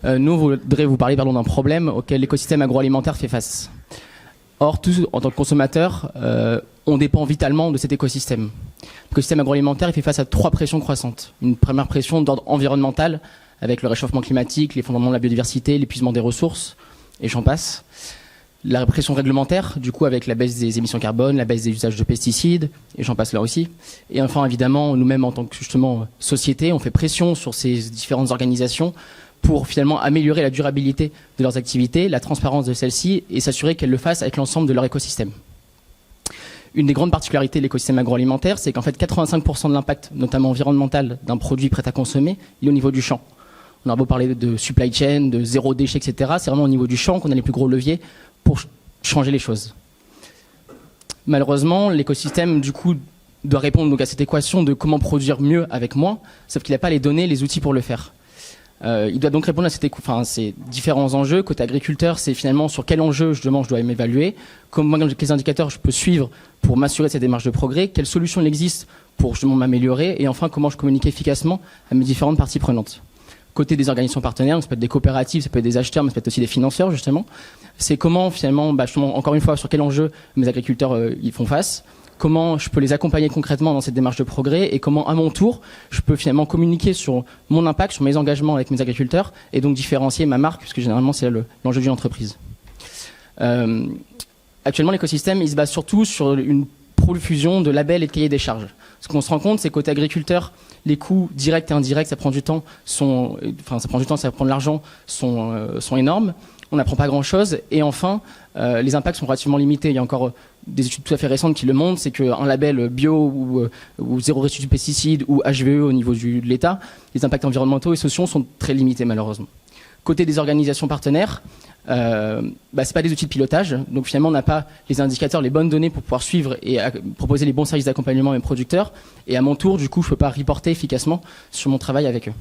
Nous, on voudrait vous parler d'un problème auquel l'écosystème agroalimentaire fait face. Or, tous, en tant que consommateurs, on dépend vitalement de cet écosystème. L'écosystème agroalimentaire il fait face à 3 pressions croissantes. Une première pression d'ordre environnemental, avec le réchauffement climatique, l'effondrement de la biodiversité, l'épuisement des ressources, et j'en passe. La pression réglementaire, du coup, avec la baisse des émissions carbone, la baisse des usages de pesticides, et j'en passe là aussi. Et enfin, évidemment, nous-mêmes, en tant que justement société, on fait pression sur ces différentes organisations pour finalement améliorer la durabilité de leurs activités, la transparence de celles-ci, et s'assurer qu'elles le fassent avec l'ensemble de leur écosystème. Une des grandes particularités de l'écosystème agroalimentaire, c'est qu'en fait 85% de l'impact, notamment environnemental, d'un produit prêt à consommer, il est au niveau du champ. On a beau parler de supply chain, de zéro déchet, etc. C'est vraiment au niveau du champ qu'on a les plus gros leviers pour changer les choses. Malheureusement, l'écosystème, du coup, doit répondre donc à cette équation de comment produire mieux avec moins, sauf qu'il n'a pas les données, les outils pour le faire. Il doit donc répondre à ces différents enjeux. Côté agriculteur, c'est finalement sur quel enjeu je dois m'évaluer, quels indicateurs je peux suivre pour m'assurer de cette démarche de progrès, quelles solutions il existe pour justement m'améliorer, et enfin comment je communique efficacement à mes différentes parties prenantes. Côté des organisations partenaires, ça peut être des coopératives, ça peut être des acheteurs, mais ça peut être aussi des financeurs justement. C'est comment finalement, justement, encore une fois, sur quel enjeu mes agriculteurs ils font face, comment je peux les accompagner concrètement dans cette démarche de progrès et comment, à mon tour, je peux finalement communiquer sur mon impact, sur mes engagements avec mes agriculteurs et donc différencier ma marque, puisque généralement c'est l'enjeu d'une entreprise. Actuellement, l'écosystème, il se base surtout sur une profusion de labels et de cahiers des charges. Ce qu'on se rend compte, c'est que côté agriculteur, les coûts directs et indirects, ça prend du temps, ça prend de l'argent, sont énormes. On n'apprend pas grand-chose. Et enfin, les impacts sont relativement limités. Il y a encore des études tout à fait récentes qui le montrent, c'est qu'un label bio ou zéro résidu de pesticides ou HVE au niveau de l'État, les impacts environnementaux et sociaux sont très limités malheureusement. Côté des organisations partenaires, c'est pas des outils de pilotage, donc finalement on n'a pas les indicateurs, les bonnes données pour pouvoir suivre et proposer les bons services d'accompagnement à mes producteurs. Et à mon tour, du coup, je peux pas reporter efficacement sur mon travail avec eux.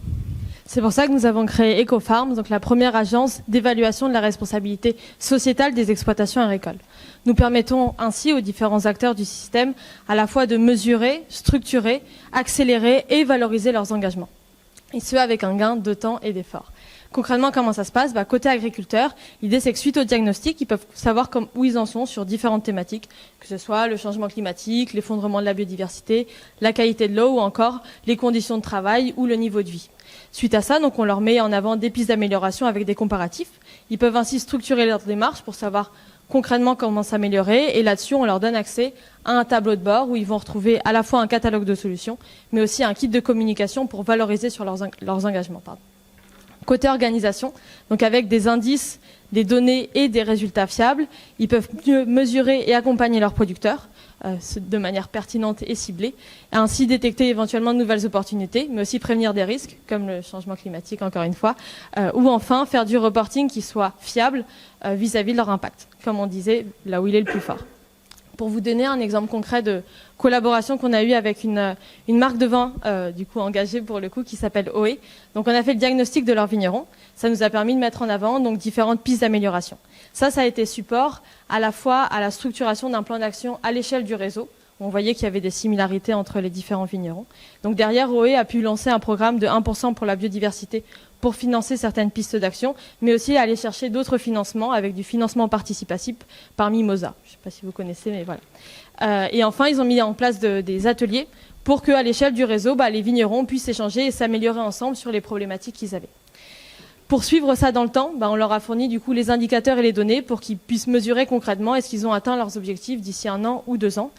C'est pour ça que nous avons créé EcoFarms, donc la première agence d'évaluation de la responsabilité sociétale des exploitations agricoles. Nous permettons ainsi aux différents acteurs du système à la fois de mesurer, structurer, accélérer et valoriser leurs engagements. Et ce, avec un gain de temps et d'effort. Concrètement, comment ça se passe ? Côté agriculteur, l'idée c'est que suite au diagnostic, ils peuvent savoir où ils en sont sur différentes thématiques, que ce soit le changement climatique, l'effondrement de la biodiversité, la qualité de l'eau ou encore les conditions de travail ou le niveau de vie. Suite à ça, donc, on leur met en avant des pistes d'amélioration avec des comparatifs. Ils peuvent ainsi structurer leur démarche pour savoir concrètement comment s'améliorer. Et là-dessus, on leur donne accès à un tableau de bord où ils vont retrouver à la fois un catalogue de solutions, mais aussi un kit de communication pour valoriser sur leurs engagements. Côté organisation, donc avec des indices, des données et des résultats fiables, ils peuvent mieux mesurer et accompagner leurs producteurs de manière pertinente et ciblée, et ainsi détecter éventuellement de nouvelles opportunités, mais aussi prévenir des risques, comme le changement climatique, encore une fois, ou enfin faire du reporting qui soit fiable vis-à-vis de leur impact, comme on disait, là où il est le plus fort. Pour vous donner un exemple concret de collaboration qu'on a eu avec une marque de vin du coup engagée pour le coup qui s'appelle OE. Donc on a fait le diagnostic de leurs vignerons. Ça nous a permis de mettre en avant donc différentes pistes d'amélioration. Ça a été support à la fois à la structuration d'un plan d'action à l'échelle du réseau. On voyait qu'il y avait des similarités entre les différents vignerons. Donc derrière, OE a pu lancer un programme de 1% pour la biodiversité pour financer certaines pistes d'action, mais aussi aller chercher d'autres financements avec du financement participatif par Mimosa. Je ne sais pas si vous connaissez, mais voilà. Et enfin, ils ont mis en place des ateliers pour qu'à l'échelle du réseau, les vignerons puissent échanger et s'améliorer ensemble sur les problématiques qu'ils avaient. Pour suivre ça dans le temps, on leur a fourni du coup les indicateurs et les données pour qu'ils puissent mesurer concrètement est-ce qu'ils ont atteint leurs objectifs d'ici 1 an ou 2 ans.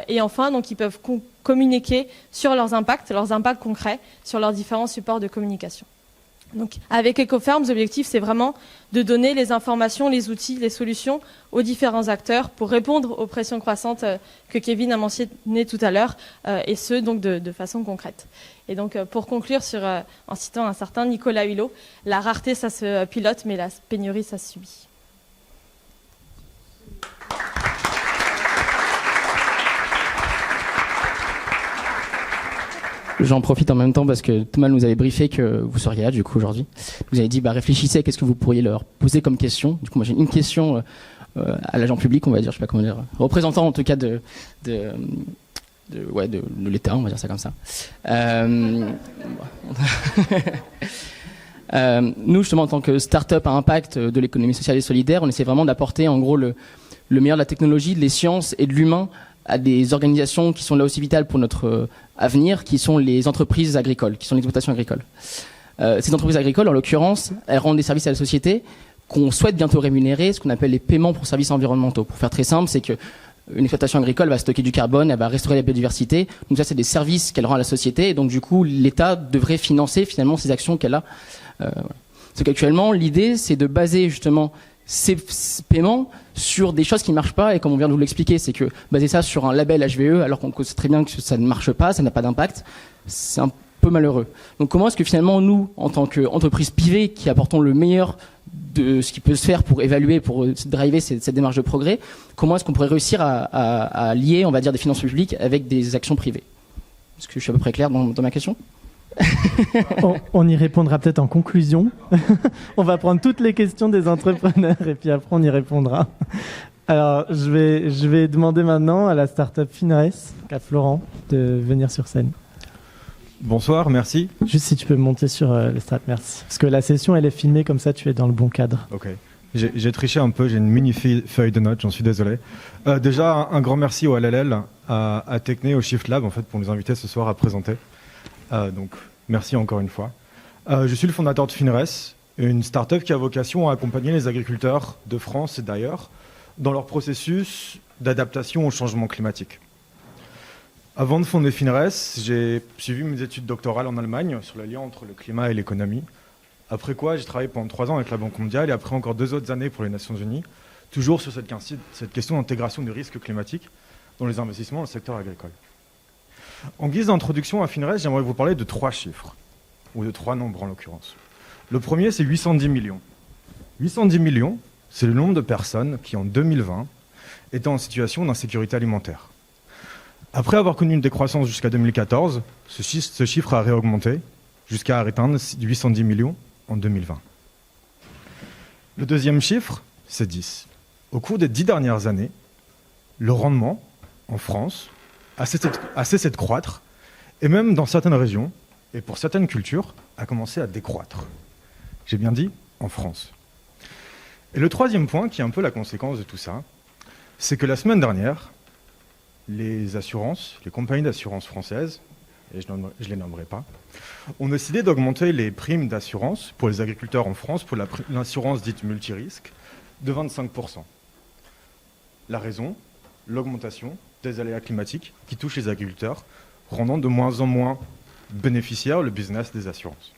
Et enfin, donc, ils peuvent communiquer sur leurs impacts concrets sur leurs différents supports de communication. Donc, avec EcoFerms, l'objectif, c'est vraiment de donner les informations, les outils, les solutions aux différents acteurs pour répondre aux pressions croissantes que Kevin a mentionnées tout à l'heure, et ce, donc, de façon concrète. Et donc, pour conclure, en citant un certain Nicolas Hulot, la rareté, ça se pilote, mais la pénurie, ça se subit. J'en profite en même temps parce que Thomas nous avait briefé que vous seriez là du coup aujourd'hui. Vous avez dit réfléchissez, qu'est-ce que vous pourriez leur poser comme question. Du coup moi j'ai une question à l'agent public, on va dire, je sais pas comment dire, représentant en tout cas de l'État, on va dire ça comme ça. Nous justement en tant que start-up à impact de l'économie sociale et solidaire, on essaie vraiment d'apporter en gros le meilleur de la technologie, des sciences et de l'humain à des organisations qui sont là aussi vitales pour notre avenir, qui sont les entreprises agricoles, qui sont les exploitations agricoles. Ces entreprises agricoles, en l'occurrence, elles rendent des services à la société qu'on souhaite bientôt rémunérer, ce qu'on appelle les paiements pour services environnementaux. Pour faire très simple, c'est que une exploitation agricole va stocker du carbone, elle va restaurer la biodiversité. Donc ça, c'est des services qu'elle rend à la société. Et donc du coup, l'État devrait financer finalement ces actions qu'elle a. Voilà. C'est qu'actuellement, l'idée, c'est de baser justement ces paiements sur des choses qui ne marchent pas, et comme on vient de vous l'expliquer, c'est que baser ça sur un label HVE alors qu'on sait très bien que ça ne marche pas, ça n'a pas d'impact, c'est un peu malheureux. Donc comment est-ce que finalement nous, en tant qu'entreprise privée qui apportons le meilleur de ce qui peut se faire pour évaluer, pour driver cette démarche de progrès, comment est-ce qu'on pourrait réussir à lier, on va dire, des finances publiques avec des actions privées? Est-ce que je suis à peu près clair dans ma question? On y répondra peut-être en conclusion. On va prendre toutes les questions des entrepreneurs et puis après on y répondra. Alors je vais demander maintenant à la start-up Finres, à Florent, de venir sur scène. Bonsoir, merci. Juste si tu peux monter sur le start, merci. Parce que la session elle est filmée, comme ça tu es dans le bon cadre. Ok. J'ai triché un peu, j'ai une mini feuille de notes, j'en suis désolé. Déjà un grand merci au LLL, à Techné, au Shift Lab en fait, pour nous inviter ce soir à présenter. Donc, merci encore une fois. Je suis le fondateur de Finres, une start-up qui a vocation à accompagner les agriculteurs de France et d'ailleurs dans leur processus d'adaptation au changement climatique. Avant de fonder Finres, j'ai suivi mes études doctorales en Allemagne sur le lien entre le climat et l'économie. Après quoi, j'ai travaillé pendant 3 ans avec la Banque mondiale et après encore 2 autres années pour les Nations Unies, toujours sur cette question d'intégration du risque climatique dans les investissements dans le secteur agricole. En guise d'introduction à Finres, j'aimerais vous parler de 3 chiffres, ou de 3 nombres en l'occurrence. Le premier, c'est 810 millions. 810 millions, c'est le nombre de personnes qui, en 2020, étaient en situation d'insécurité alimentaire. Après avoir connu une décroissance jusqu'à 2014, ce chiffre a réaugmenté jusqu'à atteindre 810 millions en 2020. Le deuxième chiffre, c'est 10. Au cours des 10 dernières années, le rendement, en France, a cessé de croître, et même dans certaines régions, et pour certaines cultures, a commencé à décroître. J'ai bien dit en France. Et le troisième point, qui est un peu la conséquence de tout ça, c'est que la semaine dernière, les compagnies d'assurance françaises, et je ne les nommerai pas, ont décidé d'augmenter les primes d'assurance pour les agriculteurs en France, pour l'assurance dite multirisque, de 25%. La raison, l'augmentation des aléas climatiques qui touchent les agriculteurs, rendant de moins en moins bénéficiaire le business des assurances.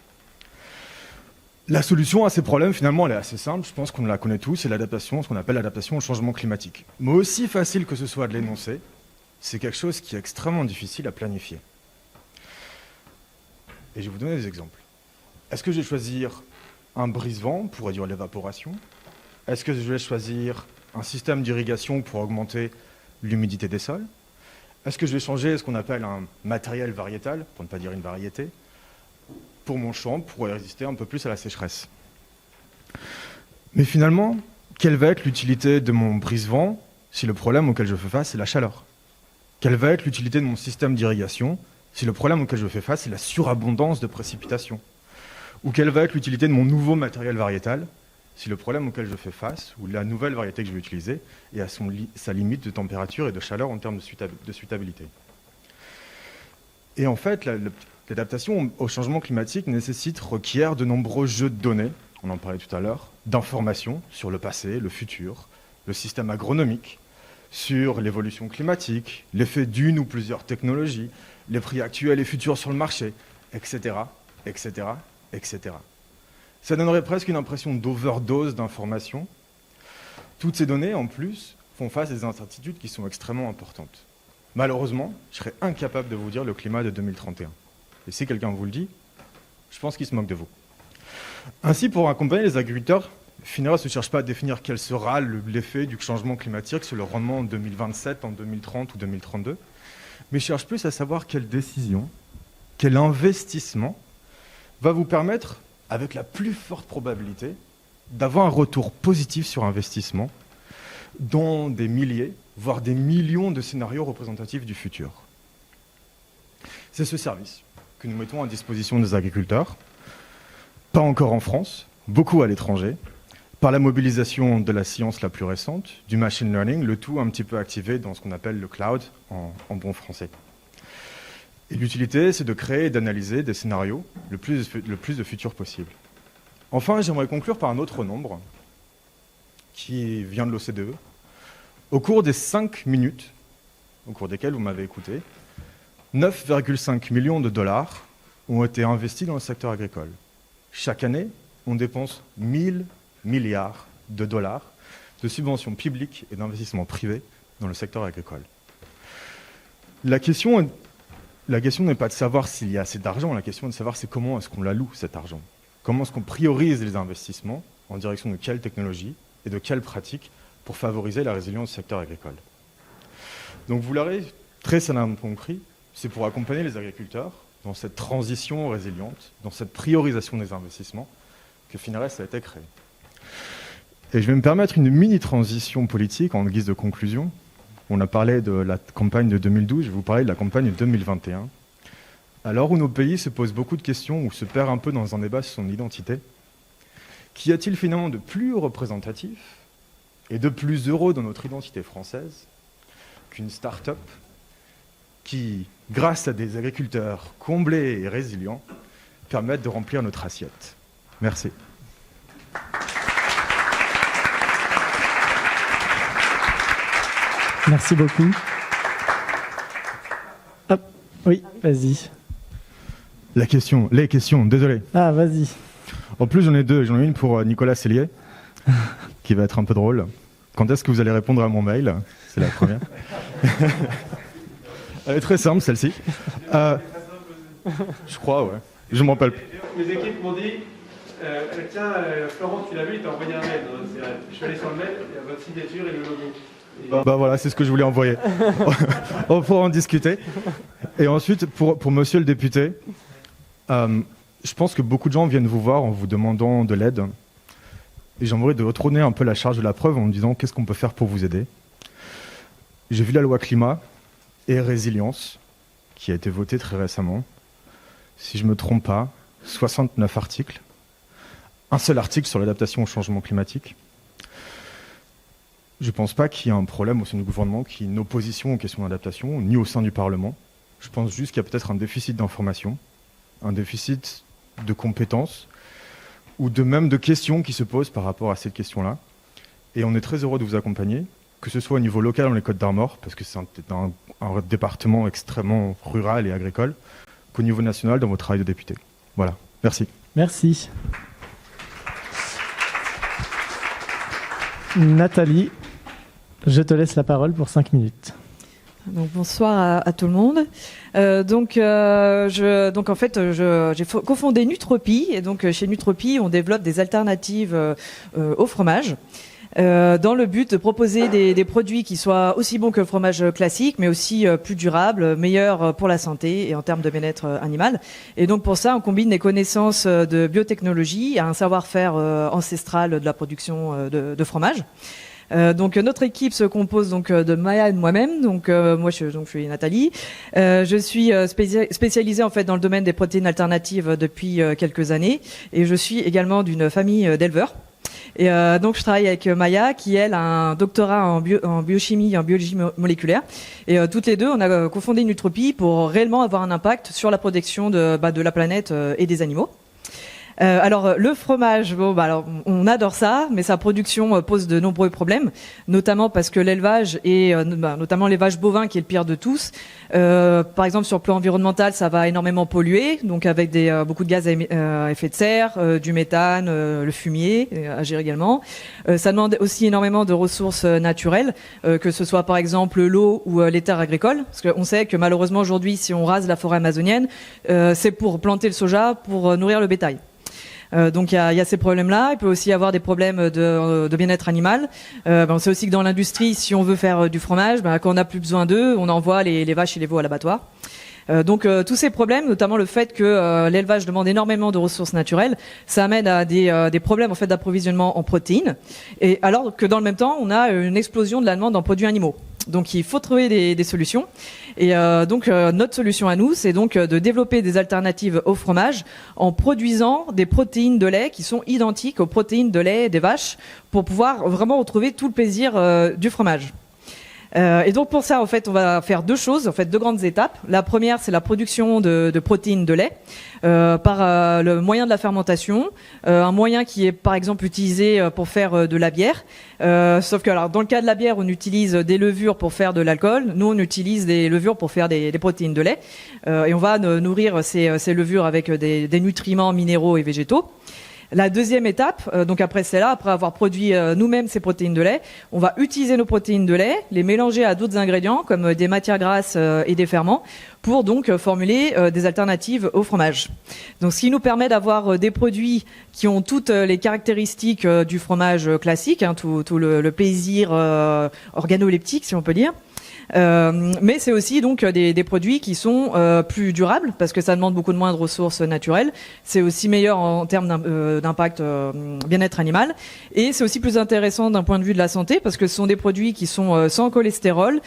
La solution à ces problèmes, finalement, elle est assez simple, je pense qu'on la connaît tous, c'est l'adaptation, ce qu'on appelle l'adaptation au changement climatique. Mais aussi facile que ce soit de l'énoncer, c'est quelque chose qui est extrêmement difficile à planifier. Et je vais vous donner des exemples. Est-ce que je vais choisir un brise-vent pour réduire l'évaporation? Est-ce que je vais choisir un système d'irrigation pour augmenter l'humidité des sols? Est-ce que je vais changer ce qu'on appelle un matériel variétal, pour ne pas dire une variété, pour mon champ, pour résister un peu plus à la sécheresse? Mais finalement, quelle va être l'utilité de mon brise-vent si le problème auquel je fais face, c'est la chaleur? Quelle va être l'utilité de mon système d'irrigation si le problème auquel je fais face, c'est la surabondance de précipitations? Ou quelle va être l'utilité de mon nouveau matériel variétal si le problème auquel je fais face, ou la nouvelle variété que je vais utiliser, est à sa limite de température et de chaleur en termes de suitabilité? Et en fait, l'adaptation au changement climatique requiert de nombreux jeux de données, on en parlait tout à l'heure, d'informations sur le passé, le futur, le système agronomique, sur l'évolution climatique, l'effet d'une ou plusieurs technologies, les prix actuels et futurs sur le marché, etc., etc., etc. Ça donnerait presque une impression d'overdose d'informations. Toutes ces données, en plus, font face à des incertitudes qui sont extrêmement importantes. Malheureusement, je serais incapable de vous dire le climat de 2031. Et si quelqu'un vous le dit, je pense qu'il se moque de vous. Ainsi, pour accompagner les agriculteurs, FINERES ne cherche pas à définir quel sera l'effet du changement climatique sur le rendement en 2027, en 2030 ou 2032, mais cherche plus à savoir quelle décision, quel investissement va vous permettre, avec la plus forte probabilité, d'avoir un retour positif sur investissement dans des milliers, voire des millions de scénarios représentatifs du futur. C'est ce service que nous mettons à disposition des agriculteurs, pas encore en France, beaucoup à l'étranger, par la mobilisation de la science la plus récente, du machine learning, le tout un petit peu activé dans ce qu'on appelle le cloud en bon français. Et l'utilité, c'est de créer et d'analyser des scénarios le plus de futurs possible. Enfin, j'aimerais conclure par un autre nombre qui vient de l'OCDE. Au cours des 5 minutes, au cours desquelles vous m'avez écouté, 9,5 millions de dollars ont été investis dans le secteur agricole. Chaque année, on dépense 1000 milliards de dollars de subventions publiques et d'investissements privés dans le secteur agricole. La question n'est pas de savoir s'il y a assez d'argent, la question est de savoir c'est comment est-ce qu'on l'alloue cet argent. Comment est-ce qu'on priorise les investissements en direction de quelle technologie et de quelles pratiques pour favoriser la résilience du secteur agricole. Donc vous l'aurez très salement compris, c'est pour accompagner les agriculteurs dans cette transition résiliente, dans cette priorisation des investissements que FINERES a été créé. Et je vais me permettre une mini-transition politique en guise de conclusion. On a parlé de la campagne de 2012, je vais vous parler de la campagne de 2021. À l'heure où nos pays se posent beaucoup de questions ou se perdent un peu dans un débat sur son identité, qu'y a-t-il finalement de plus représentatif et de plus heureux dans notre identité française qu'une start-up qui, grâce à des agriculteurs comblés et résilients, permettent de remplir notre assiette. Merci. Merci beaucoup. Hop, oui, vas-y. Les questions, désolé. Ah, vas-y. En plus, j'en ai deux. J'en ai une pour Nicolas Sellier, qui va être un peu drôle. Quand est-ce que vous allez répondre à mon mail? C'est la première. Elle est très simple, celle-ci. Je crois, ouais. Je m'en rappelle. Les équipes m'ont dit tiens, Florent, tu l'as vu, il t'a envoyé un mail. Je suis allé sur le mail, il y a votre signature et le logo. Bah voilà, c'est ce que je voulais envoyer. On pourra en discuter. Et ensuite, pour monsieur le député, je pense que beaucoup de gens viennent vous voir en vous demandant de l'aide. Et j'aimerais de retourner un peu la charge de la preuve en me disant qu'est-ce qu'on peut faire pour vous aider. J'ai vu la loi climat et résilience qui a été votée très récemment. Si je ne me trompe pas, 69 articles. Un seul article sur l'adaptation au changement climatique. Je ne pense pas qu'il y ait un problème au sein du gouvernement, qu'il y ait une opposition aux questions d'adaptation, ni au sein du Parlement. Je pense juste qu'il y a peut-être un déficit d'information, un déficit de compétences, ou même de questions qui se posent par rapport à cette question-là. Et on est très heureux de vous accompagner, que ce soit au niveau local dans les Côtes-d'Armor, parce que c'est un département extrêmement rural et agricole, qu'au niveau national dans votre travail de député. Voilà, merci. Merci. Nathalie, je te laisse la parole pour 5 minutes. Donc, bonsoir à tout le monde. Donc en fait, j'ai cofondé Nutropie, et donc chez Nutropie, on développe des alternatives au fromage, dans le but de proposer des produits qui soient aussi bons que le fromage classique, mais aussi plus durables, meilleurs pour la santé et en termes de bien-être animal. Et donc pour ça, on combine des connaissances de biotechnologie à un savoir-faire ancestral de la production de fromage. Donc notre équipe se compose donc de Maya et de moi-même. Donc moi je suis Nathalie. Je suis spécialisée en fait dans le domaine des protéines alternatives depuis quelques années, et je suis également d'une famille d'éleveurs. Et donc je travaille avec Maya, qui elle a un doctorat en biochimie, en biologie moléculaire. Et toutes les deux, on a cofondé Nutropie pour réellement avoir un impact sur la protection de la planète et des animaux. Alors le fromage, alors on adore ça, mais sa production pose de nombreux problèmes, notamment parce que l'élevage et notamment l'élevage bovin qui est le pire de tous. Par exemple sur le plan environnemental, ça va énormément polluer, donc avec beaucoup de gaz à effet de serre, du méthane, le fumier à gérer également. Ça demande aussi énormément de ressources naturelles, que ce soit par exemple l'eau ou les terres agricoles, parce qu'on sait que malheureusement aujourd'hui, si on rase la forêt amazonienne, c'est pour planter le soja, pour nourrir le bétail. Donc il y a ces problèmes-là. Il peut aussi y avoir des problèmes de bien-être animal. On sait aussi que dans l'industrie, si on veut faire du fromage, quand on n'a plus besoin d'eux, on envoie les vaches et les veaux à l'abattoir. Donc tous ces problèmes, notamment le fait que l'élevage demande énormément de ressources naturelles, ça amène à des problèmes en fait d'approvisionnement en protéines. Et alors que dans le même temps, on a une explosion de la demande en produits animaux. Donc il faut trouver des solutions. Et donc notre solution à nous, c'est donc de développer des alternatives au fromage en produisant des protéines de lait qui sont identiques aux protéines de lait des vaches pour pouvoir vraiment retrouver tout le plaisir du fromage. Et donc pour ça, en fait, on va faire deux choses, en fait, deux grandes étapes. La première, c'est la production de protéines de lait par le moyen de la fermentation, un moyen qui est par exemple utilisé pour faire de la bière. Sauf que alors dans le cas de la bière, on utilise des levures pour faire de l'alcool. Nous, on utilise des levures pour faire des protéines de lait, et on va nourrir ces levures avec des nutriments minéraux et végétaux. La deuxième étape, donc après celle-là, après avoir produit nous-mêmes ces protéines de lait, on va utiliser nos protéines de lait, les mélanger à d'autres ingrédients comme des matières grasses et des ferments pour donc formuler des alternatives au fromage. Donc ce qui nous permet d'avoir des produits qui ont toutes les caractéristiques du fromage classique, tout le plaisir organoleptique si on peut dire. Mais c'est aussi donc des produits qui sont plus durables parce que ça demande beaucoup de moins de ressources naturelles. C'est aussi meilleur en termes d'impact bien-être animal et c'est aussi plus intéressant d'un point de vue de la santé parce que ce sont des produits qui sont sans cholestérol,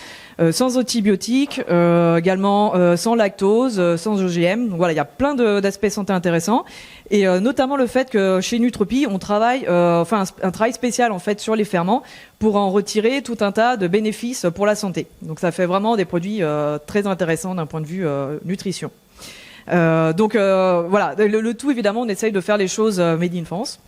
sans antibiotiques, également sans lactose, sans OGM. Donc voilà, il y a plein d'aspects santé intéressants et notamment le fait que chez Nutropie on travaille, un travail spécial en fait sur les ferments pour en retirer tout un tas de bénéfices pour la santé. Donc ça fait vraiment des produits très intéressants d'un point de vue nutrition. Donc voilà, le tout évidemment on essaye de faire les choses made in France.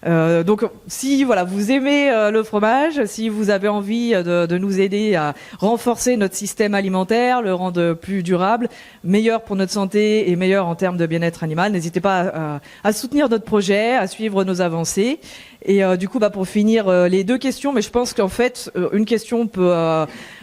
Donc si voilà vous aimez le fromage, si vous avez envie de nous aider à renforcer notre système alimentaire, le rendre plus durable, meilleur pour notre santé et meilleur en termes de bien-être animal, n'hésitez pas à soutenir notre projet, à suivre nos avancées. Et du coup, pour finir, les deux questions, mais je pense qu'en fait, une question peut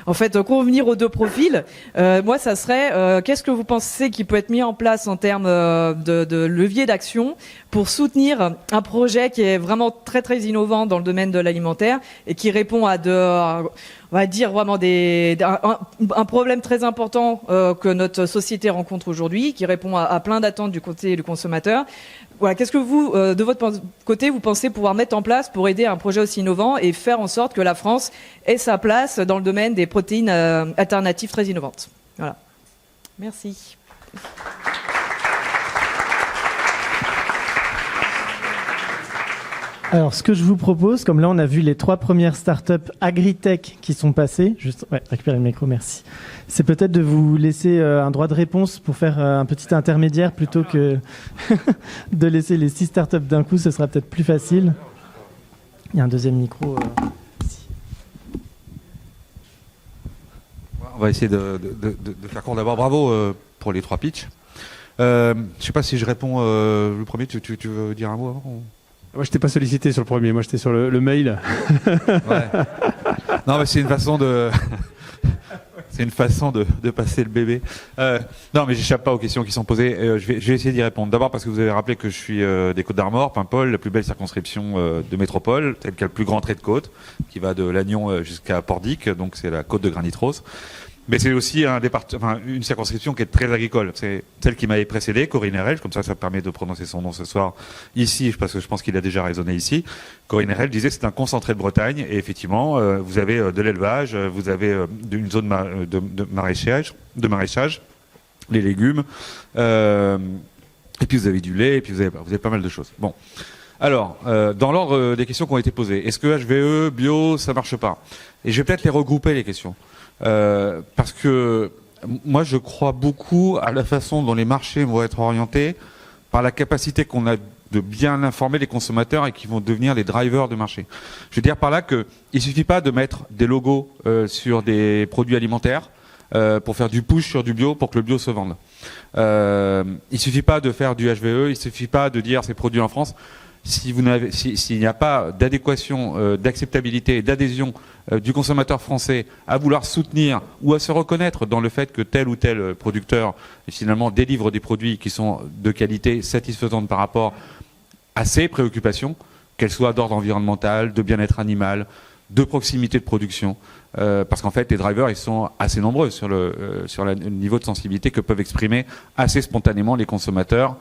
en fait convenir aux deux profils. Moi, ça serait, qu'est-ce que vous pensez qui peut être mis en place en termes de levier d'action pour soutenir un projet qui est vraiment très très innovant dans le domaine de l'alimentaire et qui répond à on va dire vraiment un problème très important que notre société rencontre aujourd'hui, qui répond à plein d'attentes du côté du consommateur. Voilà, qu'est-ce que vous, de votre côté, vous pensez pouvoir mettre en place pour aider un projet aussi innovant et faire en sorte que la France ait sa place dans le domaine des protéines alternatives très innovantes? Voilà. Merci. Alors, ce que je vous propose, comme là, on a vu les 3 premières startups agritech qui sont passées. Récupérez le micro, merci. C'est peut-être de vous laisser un droit de réponse pour faire un petit intermédiaire plutôt que de laisser les 6 startups d'un coup. Ce sera peut-être plus facile. Il y a un deuxième micro. Ici. On va essayer de faire court. D'abord, bravo pour les 3 pitchs. Je ne sais pas si je réponds le premier. Tu veux dire un mot avant ou... Moi, je t'ai pas sollicité sur le premier. Moi, j'étais sur le mail. Ouais. Non, mais c'est une façon de... C'est une façon de passer le bébé. Non, mais j'échappe pas aux questions qui sont posées. Je vais essayer d'y répondre. D'abord parce que vous avez rappelé que je suis des Côtes-d'Armor, Paimpol, la plus belle circonscription de métropole, celle qui a le plus grand trait de côte, qui va de Lannion jusqu'à Pordic, donc c'est la côte de Granit Rose. Mais c'est aussi une circonscription qui est très agricole. C'est celle qui m'avait précédé, Corinne Herel, comme ça permet de prononcer son nom ce soir ici, parce que je pense qu'il a déjà résonné ici. Corinne Herel disait que c'est un concentré de Bretagne, et effectivement, vous avez de l'élevage, vous avez une zone de maraîchage, les légumes, et puis vous avez du lait, et puis vous avez pas mal de choses. Bon. Alors, dans l'ordre des questions qui ont été posées, est-ce que HVE, bio, ça marche pas? Et je vais peut-être les regrouper, les questions. Parce que moi je crois beaucoup à la façon dont les marchés vont être orientés par la capacité qu'on a de bien informer les consommateurs et qui vont devenir les drivers de marché. Je veux dire par là qu'il ne suffit pas de mettre des logos sur des produits alimentaires pour faire du push sur du bio pour que le bio se vende. Il ne suffit pas de faire du HVE, il ne suffit pas de dire c'est produit en France. S'il n'y a pas d'adéquation, d'acceptabilité et d'adhésion du consommateur français à vouloir soutenir ou à se reconnaître dans le fait que tel ou tel producteur finalement délivre des produits qui sont de qualité satisfaisante par rapport à ses préoccupations, qu'elles soient d'ordre environnemental, de bien-être animal, de proximité de production, parce qu'en fait les drivers ils sont assez nombreux sur le niveau de sensibilité que peuvent exprimer assez spontanément les consommateurs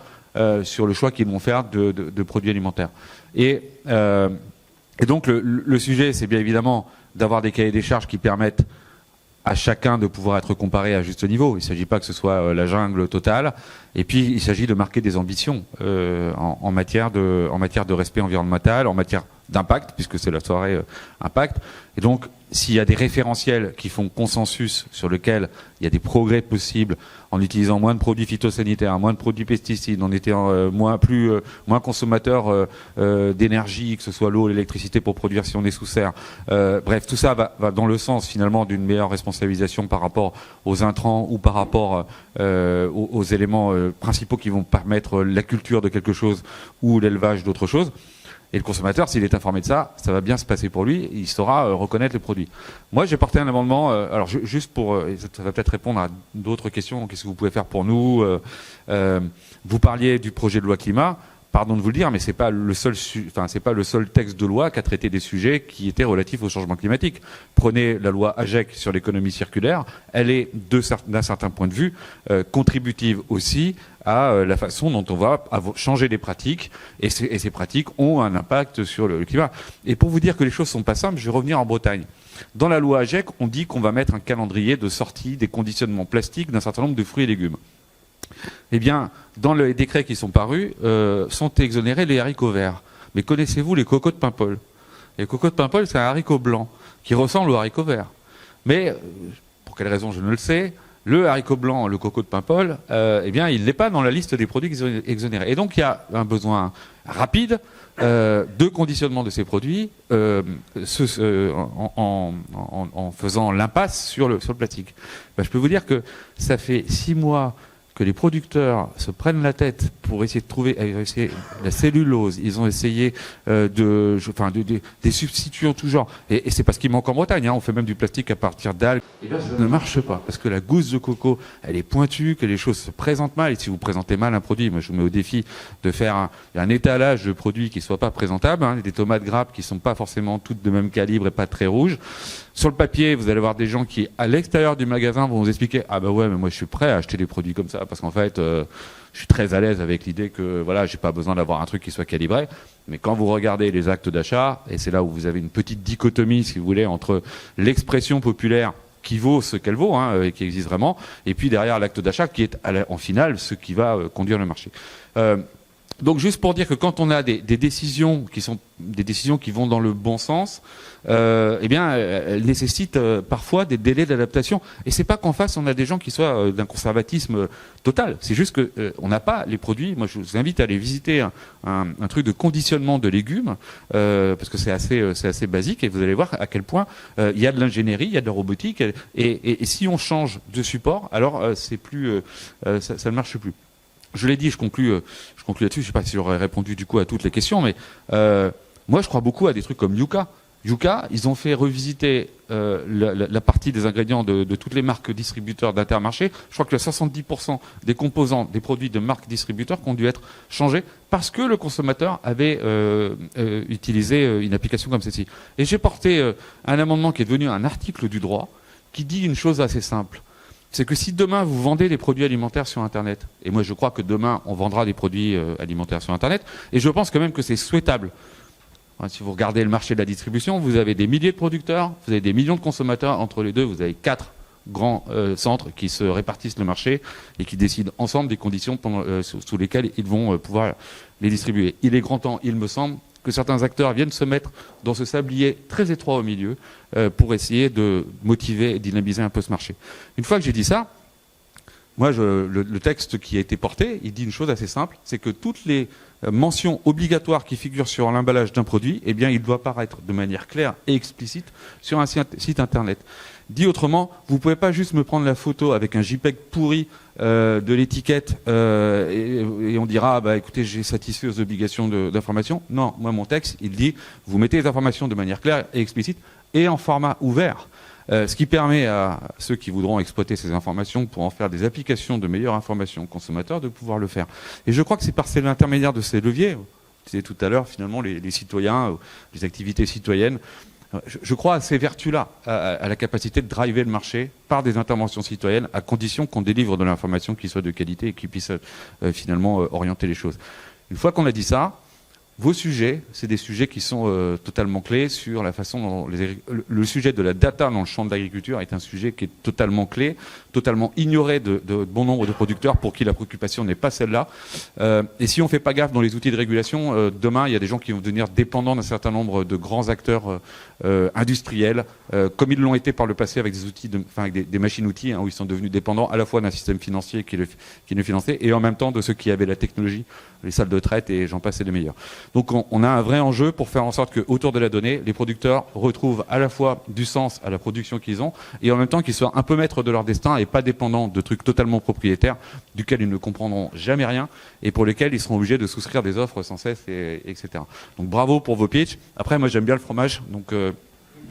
sur le choix qu'ils vont faire de produits alimentaires. Et donc le sujet, c'est bien évidemment d'avoir des cahiers des charges qui permettent à chacun de pouvoir être comparé à juste niveau. Il ne s'agit pas que ce soit la jungle totale. Et puis, il s'agit de marquer des ambitions en matière de respect environnemental, en matière d'impact, puisque c'est la soirée impact. Et donc, s'il y a des référentiels qui font consensus sur lesquels il y a des progrès possibles en utilisant moins de produits phytosanitaires, moins de produits pesticides, en étant moins consommateur d'énergie, que ce soit l'eau, l'électricité pour produire si on est sous serre. Bref, tout ça va dans le sens finalement d'une meilleure responsabilisation par rapport aux intrants ou par rapport aux éléments principaux qui vont permettre la culture de quelque chose ou l'élevage d'autre chose. Et le consommateur, s'il est informé de ça, ça va bien se passer pour lui, il saura reconnaître les produits. Moi, j'ai porté un amendement, alors juste pour, ça va peut-être répondre à d'autres questions, qu'est-ce que vous pouvez faire pour nous vous parliez du projet de loi climat, pardon de vous le dire, mais c'est pas le seul texte de loi qui a traité des sujets qui étaient relatifs au changement climatique. Prenez la loi AGEC sur l'économie circulaire, elle est d'un certain point de vue contributive aussi à la façon dont on va changer les pratiques, et ces pratiques ont un impact sur le climat. Et pour vous dire que les choses sont pas simples, je vais revenir en Bretagne. Dans la loi AGEC, on dit qu'on va mettre un calendrier de sortie des conditionnements plastiques d'un certain nombre de fruits et légumes. Eh bien, dans les décrets qui sont parus, sont exonérés les haricots verts. Mais connaissez-vous les cocos de Paimpol? Les cocos de Paimpol, c'est un haricot blanc qui ressemble au haricot vert. Mais, pour quelle raison, je ne le sais, le haricot blanc, le coco de Paimpol, eh bien, il n'est pas dans la liste des produits exonérés. Et donc, il y a un besoin rapide de conditionnement de ces produits en faisant l'impasse sur le plastique. Ben, je peux vous dire que ça fait 6 mois que les producteurs se prennent la tête pour essayer de trouver la cellulose. Ils ont essayé des substituts en tout genre. Et c'est parce qu'il manque en Bretagne. Hein. On fait même du plastique à partir d'algues. Et là, ça ne marche pas. Parce que la gousse de coco, elle est pointue, que les choses se présentent mal. Et si vous présentez mal un produit, moi je vous mets au défi de faire un étalage de produits qui ne soient pas présentables. Hein. Des tomates grappes qui ne sont pas forcément toutes de même calibre et pas très rouges. Sur le papier, vous allez voir des gens qui, à l'extérieur du magasin, vont vous expliquer « Ah bah ouais, mais moi je suis prêt à acheter des produits comme ça, parce qu'en fait, je suis très à l'aise avec l'idée que voilà, j'ai pas besoin d'avoir un truc qui soit calibré. » Mais quand vous regardez les actes d'achat, et c'est là où vous avez une petite dichotomie, si vous voulez, entre l'expression populaire qui vaut ce qu'elle vaut, hein, et qui existe vraiment, et puis derrière l'acte d'achat qui est en finale ce qui va conduire le marché. Donc juste pour dire que quand on a des décisions qui sont des décisions qui vont dans le bon sens, eh bien elles nécessitent parfois des délais d'adaptation. Et c'est pas qu'en face on a des gens qui soient d'un conservatisme total. C'est juste que on n'a pas les produits. Moi je vous invite à aller visiter un truc de conditionnement de légumes parce que c'est assez basique et vous allez voir à quel point il y a de l'ingénierie, il y a de la robotique et si on change de support, alors c'est plus ça ne marche plus. Je l'ai dit, je conclue là-dessus. Je ne sais pas si j'aurais répondu du coup à toutes les questions, mais moi je crois beaucoup à des trucs comme Yuka. Yuka, ils ont fait revisiter la partie des ingrédients de toutes les marques distributeurs d'Intermarché. Je crois que 70% des composants des produits de marques distributeurs qui ont dû être changés parce que le consommateur avait utilisé une application comme celle-ci. Et j'ai porté un amendement qui est devenu un article du droit qui dit une chose assez simple. C'est que si demain vous vendez des produits alimentaires sur Internet, et moi je crois que demain on vendra des produits alimentaires sur Internet, et je pense quand même que c'est souhaitable. Si vous regardez le marché de la distribution, vous avez des milliers de producteurs, vous avez des millions de consommateurs, entre les deux vous avez 4 grands centres qui se répartissent le marché et qui décident ensemble des conditions sous lesquelles ils vont pouvoir les distribuer. Il est grand temps, il me semble, que certains acteurs viennent se mettre dans ce sablier très étroit au milieu pour essayer de motiver et dynamiser un peu ce marché. Une fois que j'ai dit ça, Moi, le texte qui a été porté, il dit une chose assez simple, c'est que toutes les mentions obligatoires qui figurent sur l'emballage d'un produit, eh bien, il doit apparaître de manière claire et explicite sur un site internet. Dit autrement, vous ne pouvez pas juste me prendre la photo avec un JPEG pourri de l'étiquette et on dira, bah, écoutez, j'ai satisfait aux obligations d'information. Non, moi, mon texte, il dit, vous mettez les informations de manière claire et explicite et en format ouvert. Ce qui permet à ceux qui voudront exploiter ces informations pour en faire des applications de meilleure information aux consommateurs de pouvoir le faire. Et je crois que c'est par l'intermédiaire de ces leviers, vous disiez tout à l'heure, finalement, les citoyens, les activités citoyennes, je crois à ces vertus-là, à la capacité de driver le marché par des interventions citoyennes, à condition qu'on délivre de l'information qui soit de qualité et qui puisse finalement orienter les choses. Une fois qu'on a dit ça, vos sujets, c'est des sujets qui sont totalement clés sur la façon dont le sujet de la data dans le champ de l'agriculture est un sujet qui est totalement clé, totalement ignoré de bon nombre de producteurs pour qui la préoccupation n'est pas celle-là. Et si on ne fait pas gaffe dans les outils de régulation, demain, il y a des gens qui vont devenir dépendants d'un certain nombre de grands acteurs industriels, comme ils l'ont été par le passé avec des outils, avec des machines-outils, où ils sont devenus dépendants à la fois d'un système financier qui le finançait et en même temps de ceux qui avaient la technologie, les salles de traite et j'en passe et des meilleurs. Donc on a un vrai enjeu pour faire en sorte qu'autour de la donnée, les producteurs retrouvent à la fois du sens à la production qu'ils ont et en même temps qu'ils soient un peu maîtres de leur destin et pas dépendants de trucs totalement propriétaires duquel ils ne comprendront jamais rien et pour lesquels ils seront obligés de souscrire des offres sans cesse, etc. Donc bravo pour vos pitchs. Après, moi j'aime bien le fromage, donc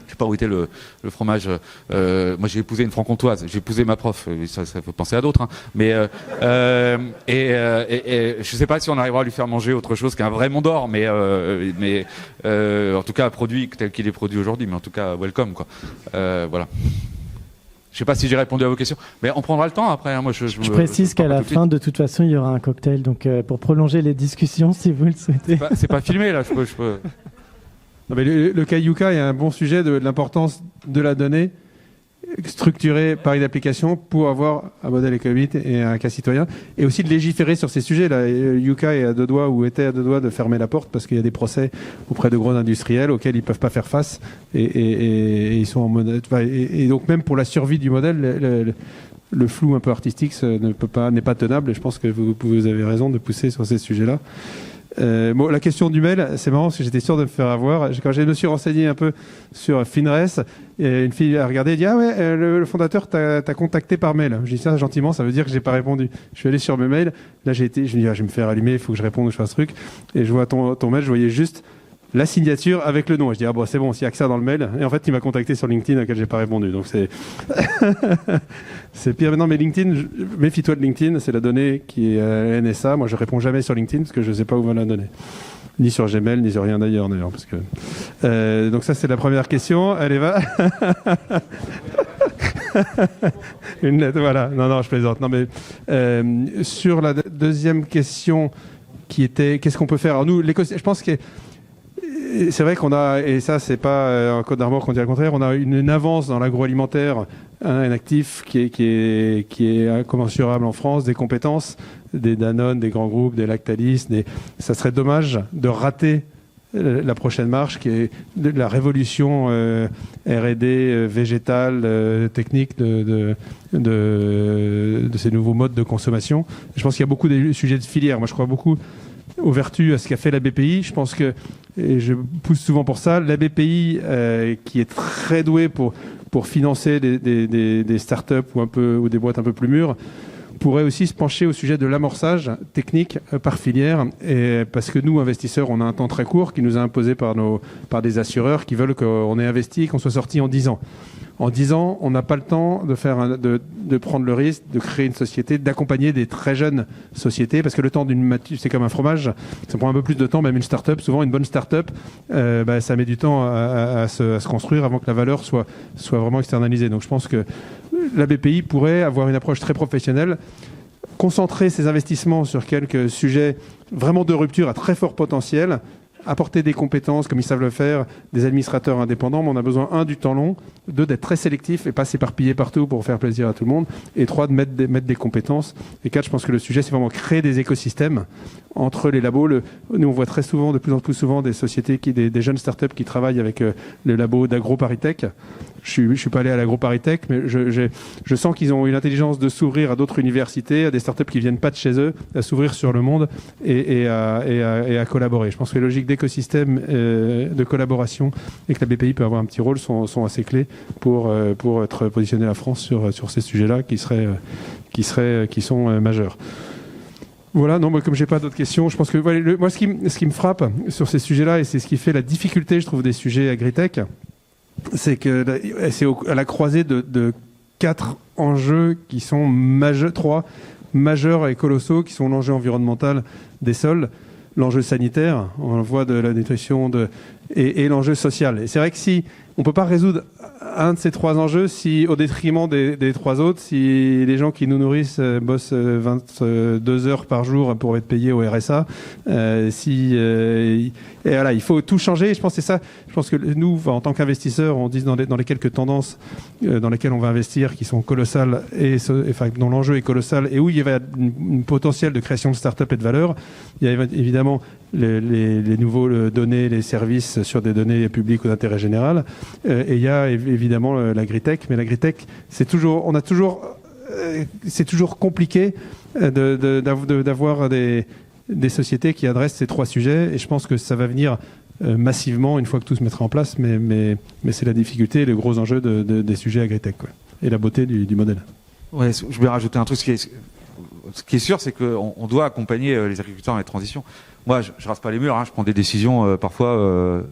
je sais pas où était le fromage. Moi, j'ai épousé une franc-comtoise. J'ai épousé ma prof. Ça fait penser à d'autres. Hein. Mais je sais pas si on arrivera à lui faire manger autre chose qu'un vrai Mont d'Or. Mais en tout cas, un produit tel qu'il est produit aujourd'hui. Mais en tout cas, welcome, quoi. Voilà. Je sais pas si j'ai répondu à vos questions, mais on prendra le temps après. Hein. Moi, je précise qu'à la fin, de toute façon, il y aura un cocktail. Donc, pour prolonger les discussions, si vous le souhaitez. C'est pas filmé là. Je peux... Non, mais le cas Yuka est un bon sujet de l'importance de la donnée structurée par une application pour avoir un modèle économique et un cas citoyen, et aussi de légiférer sur ces sujets. Là, Yuka est à deux doigts ou était à deux doigts de fermer la porte parce qu'il y a des procès auprès de gros industriels auxquels ils peuvent pas faire face et ils sont en mode. Et donc même pour la survie du modèle, le flou un peu artistique n'est pas tenable. Et je pense que vous avez raison de pousser sur ces sujets-là. Bon, la question du mail, c'est marrant parce que j'étais sûr de me faire avoir. Quand je me suis renseigné un peu sur Finres, une fille a regardé et dit « Ah ouais, le fondateur t'a contacté par mail. » Je dis ça gentiment, ça veut dire que j'ai pas répondu. Je suis allé sur mes mails, là je me dis « Je vais me faire allumer, il faut que je réponde ou je fasse ce truc. » Et je vois ton mail, je voyais juste la signature avec le nom. Je dis « Ah bon, c'est bon, s'il y a que ça dans le mail. » Et en fait, il m'a contacté sur LinkedIn, à laquelle j'ai pas répondu. Donc c'est... c'est pire. Non, mais LinkedIn, méfie-toi de LinkedIn, c'est la donnée qui est NSA. Moi, je réponds jamais sur LinkedIn parce que je sais pas où va la donnée. Ni sur Gmail, ni sur rien d'ailleurs. Parce que... donc ça, c'est la première question. Allez, va. Une lettre, voilà. Non, je plaisante. Non, mais sur la deuxième question qui était qu'est-ce qu'on peut faire? Alors nous, je pense que c'est vrai qu'on a, et ça c'est pas en Côte d'Armor qu'on dit le contraire, on a une avance dans l'agroalimentaire, un actif qui est incommensurable en France, des compétences, des Danone, des grands groupes, des Lactalis, ça serait dommage de rater la prochaine marche qui est la révolution R&D végétale, technique de ces nouveaux modes de consommation. Je pense qu'il y a beaucoup de sujets de filière. Moi je crois beaucoup aux vertus à ce qu'a fait la BPI. Je pense que, et je pousse souvent pour ça, la BPI qui est très douée pour financer des startups ou des boîtes un peu plus mûres, pourrait aussi se pencher au sujet de l'amorçage technique par filière, et parce que nous, investisseurs, on a un temps très court qui nous est imposé par des assureurs qui veulent qu'on ait investi et qu'on soit sorti en 10 ans. En 10 ans, on n'a pas le temps de prendre le risque de créer une société, d'accompagner des très jeunes sociétés, parce que le temps c'est comme un fromage, ça prend un peu plus de temps, même une start-up. Souvent, une bonne start-up, ça met du temps à se construire avant que la valeur soit vraiment externalisée. Donc je pense que la BPI pourrait avoir une approche très professionnelle, concentrer ses investissements sur quelques sujets vraiment de rupture à très fort potentiel, apporter des compétences comme ils savent le faire, des administrateurs indépendants, mais on a besoin, du temps long, d'être très sélectif et pas s'éparpiller partout pour faire plaisir à tout le monde, et 3, de mettre des compétences, et 4, je pense que le sujet, c'est vraiment créer des écosystèmes entre les labos. Nous, on voit très souvent, de plus en plus souvent, des sociétés, des jeunes startups qui travaillent avec les labos d'AgroParisTech, je suis pas allé à l'AgroParisTech, mais je sens qu'ils ont eu l'intelligence de s'ouvrir à d'autres universités, à des startups qui viennent pas de chez eux, à s'ouvrir sur le monde et à collaborer. Je pense que les logiques d'écosystème, de collaboration et que la BPI peut avoir un petit rôle sont assez clés pour être positionner la France sur ces sujets-là qui sont majeurs. Voilà, non, moi, comme j'ai pas d'autres questions, je pense que moi, ce qui me frappe sur ces sujets-là, et c'est ce qui fait la difficulté, je trouve, des sujets agritech, c'est que c'est à la croisée de 4 enjeux qui sont majeurs, 3 majeurs et colossaux, qui sont l'enjeu environnemental des sols, l'enjeu sanitaire, on le voit de la nutrition, et l'enjeu social. Et c'est vrai que si on peut pas résoudre un de ces 3 enjeux si, au détriment des 3 autres, si les gens qui nous nourrissent bossent 22 heures par jour pour être payés au RSA, et voilà, il faut tout changer. Je pense que c'est ça. Je pense que nous, en tant qu'investisseurs, on dit dans les quelques tendances dans lesquelles on va investir, qui sont colossales dont l'enjeu est colossal et où il y a un potentiel de création de start-up et de valeur. Il y a évidemment les nouveaux données, les services sur des données publiques ou d'intérêt général. Et il y a évidemment l'agritech, mais l'agritech, c'est toujours compliqué d'avoir des sociétés qui adressent ces 3 sujets. Et je pense que ça va venir massivement une fois que tout se mettra en place. Mais c'est la difficulté et le gros enjeu des sujets agritech, quoi. Et la beauté du modèle. Ouais, je vais rajouter un truc. Ce qui est sûr, c'est qu'on doit accompagner les agriculteurs dans les transitions. Moi, je rase pas les murs, hein, je prends des décisions, parfois,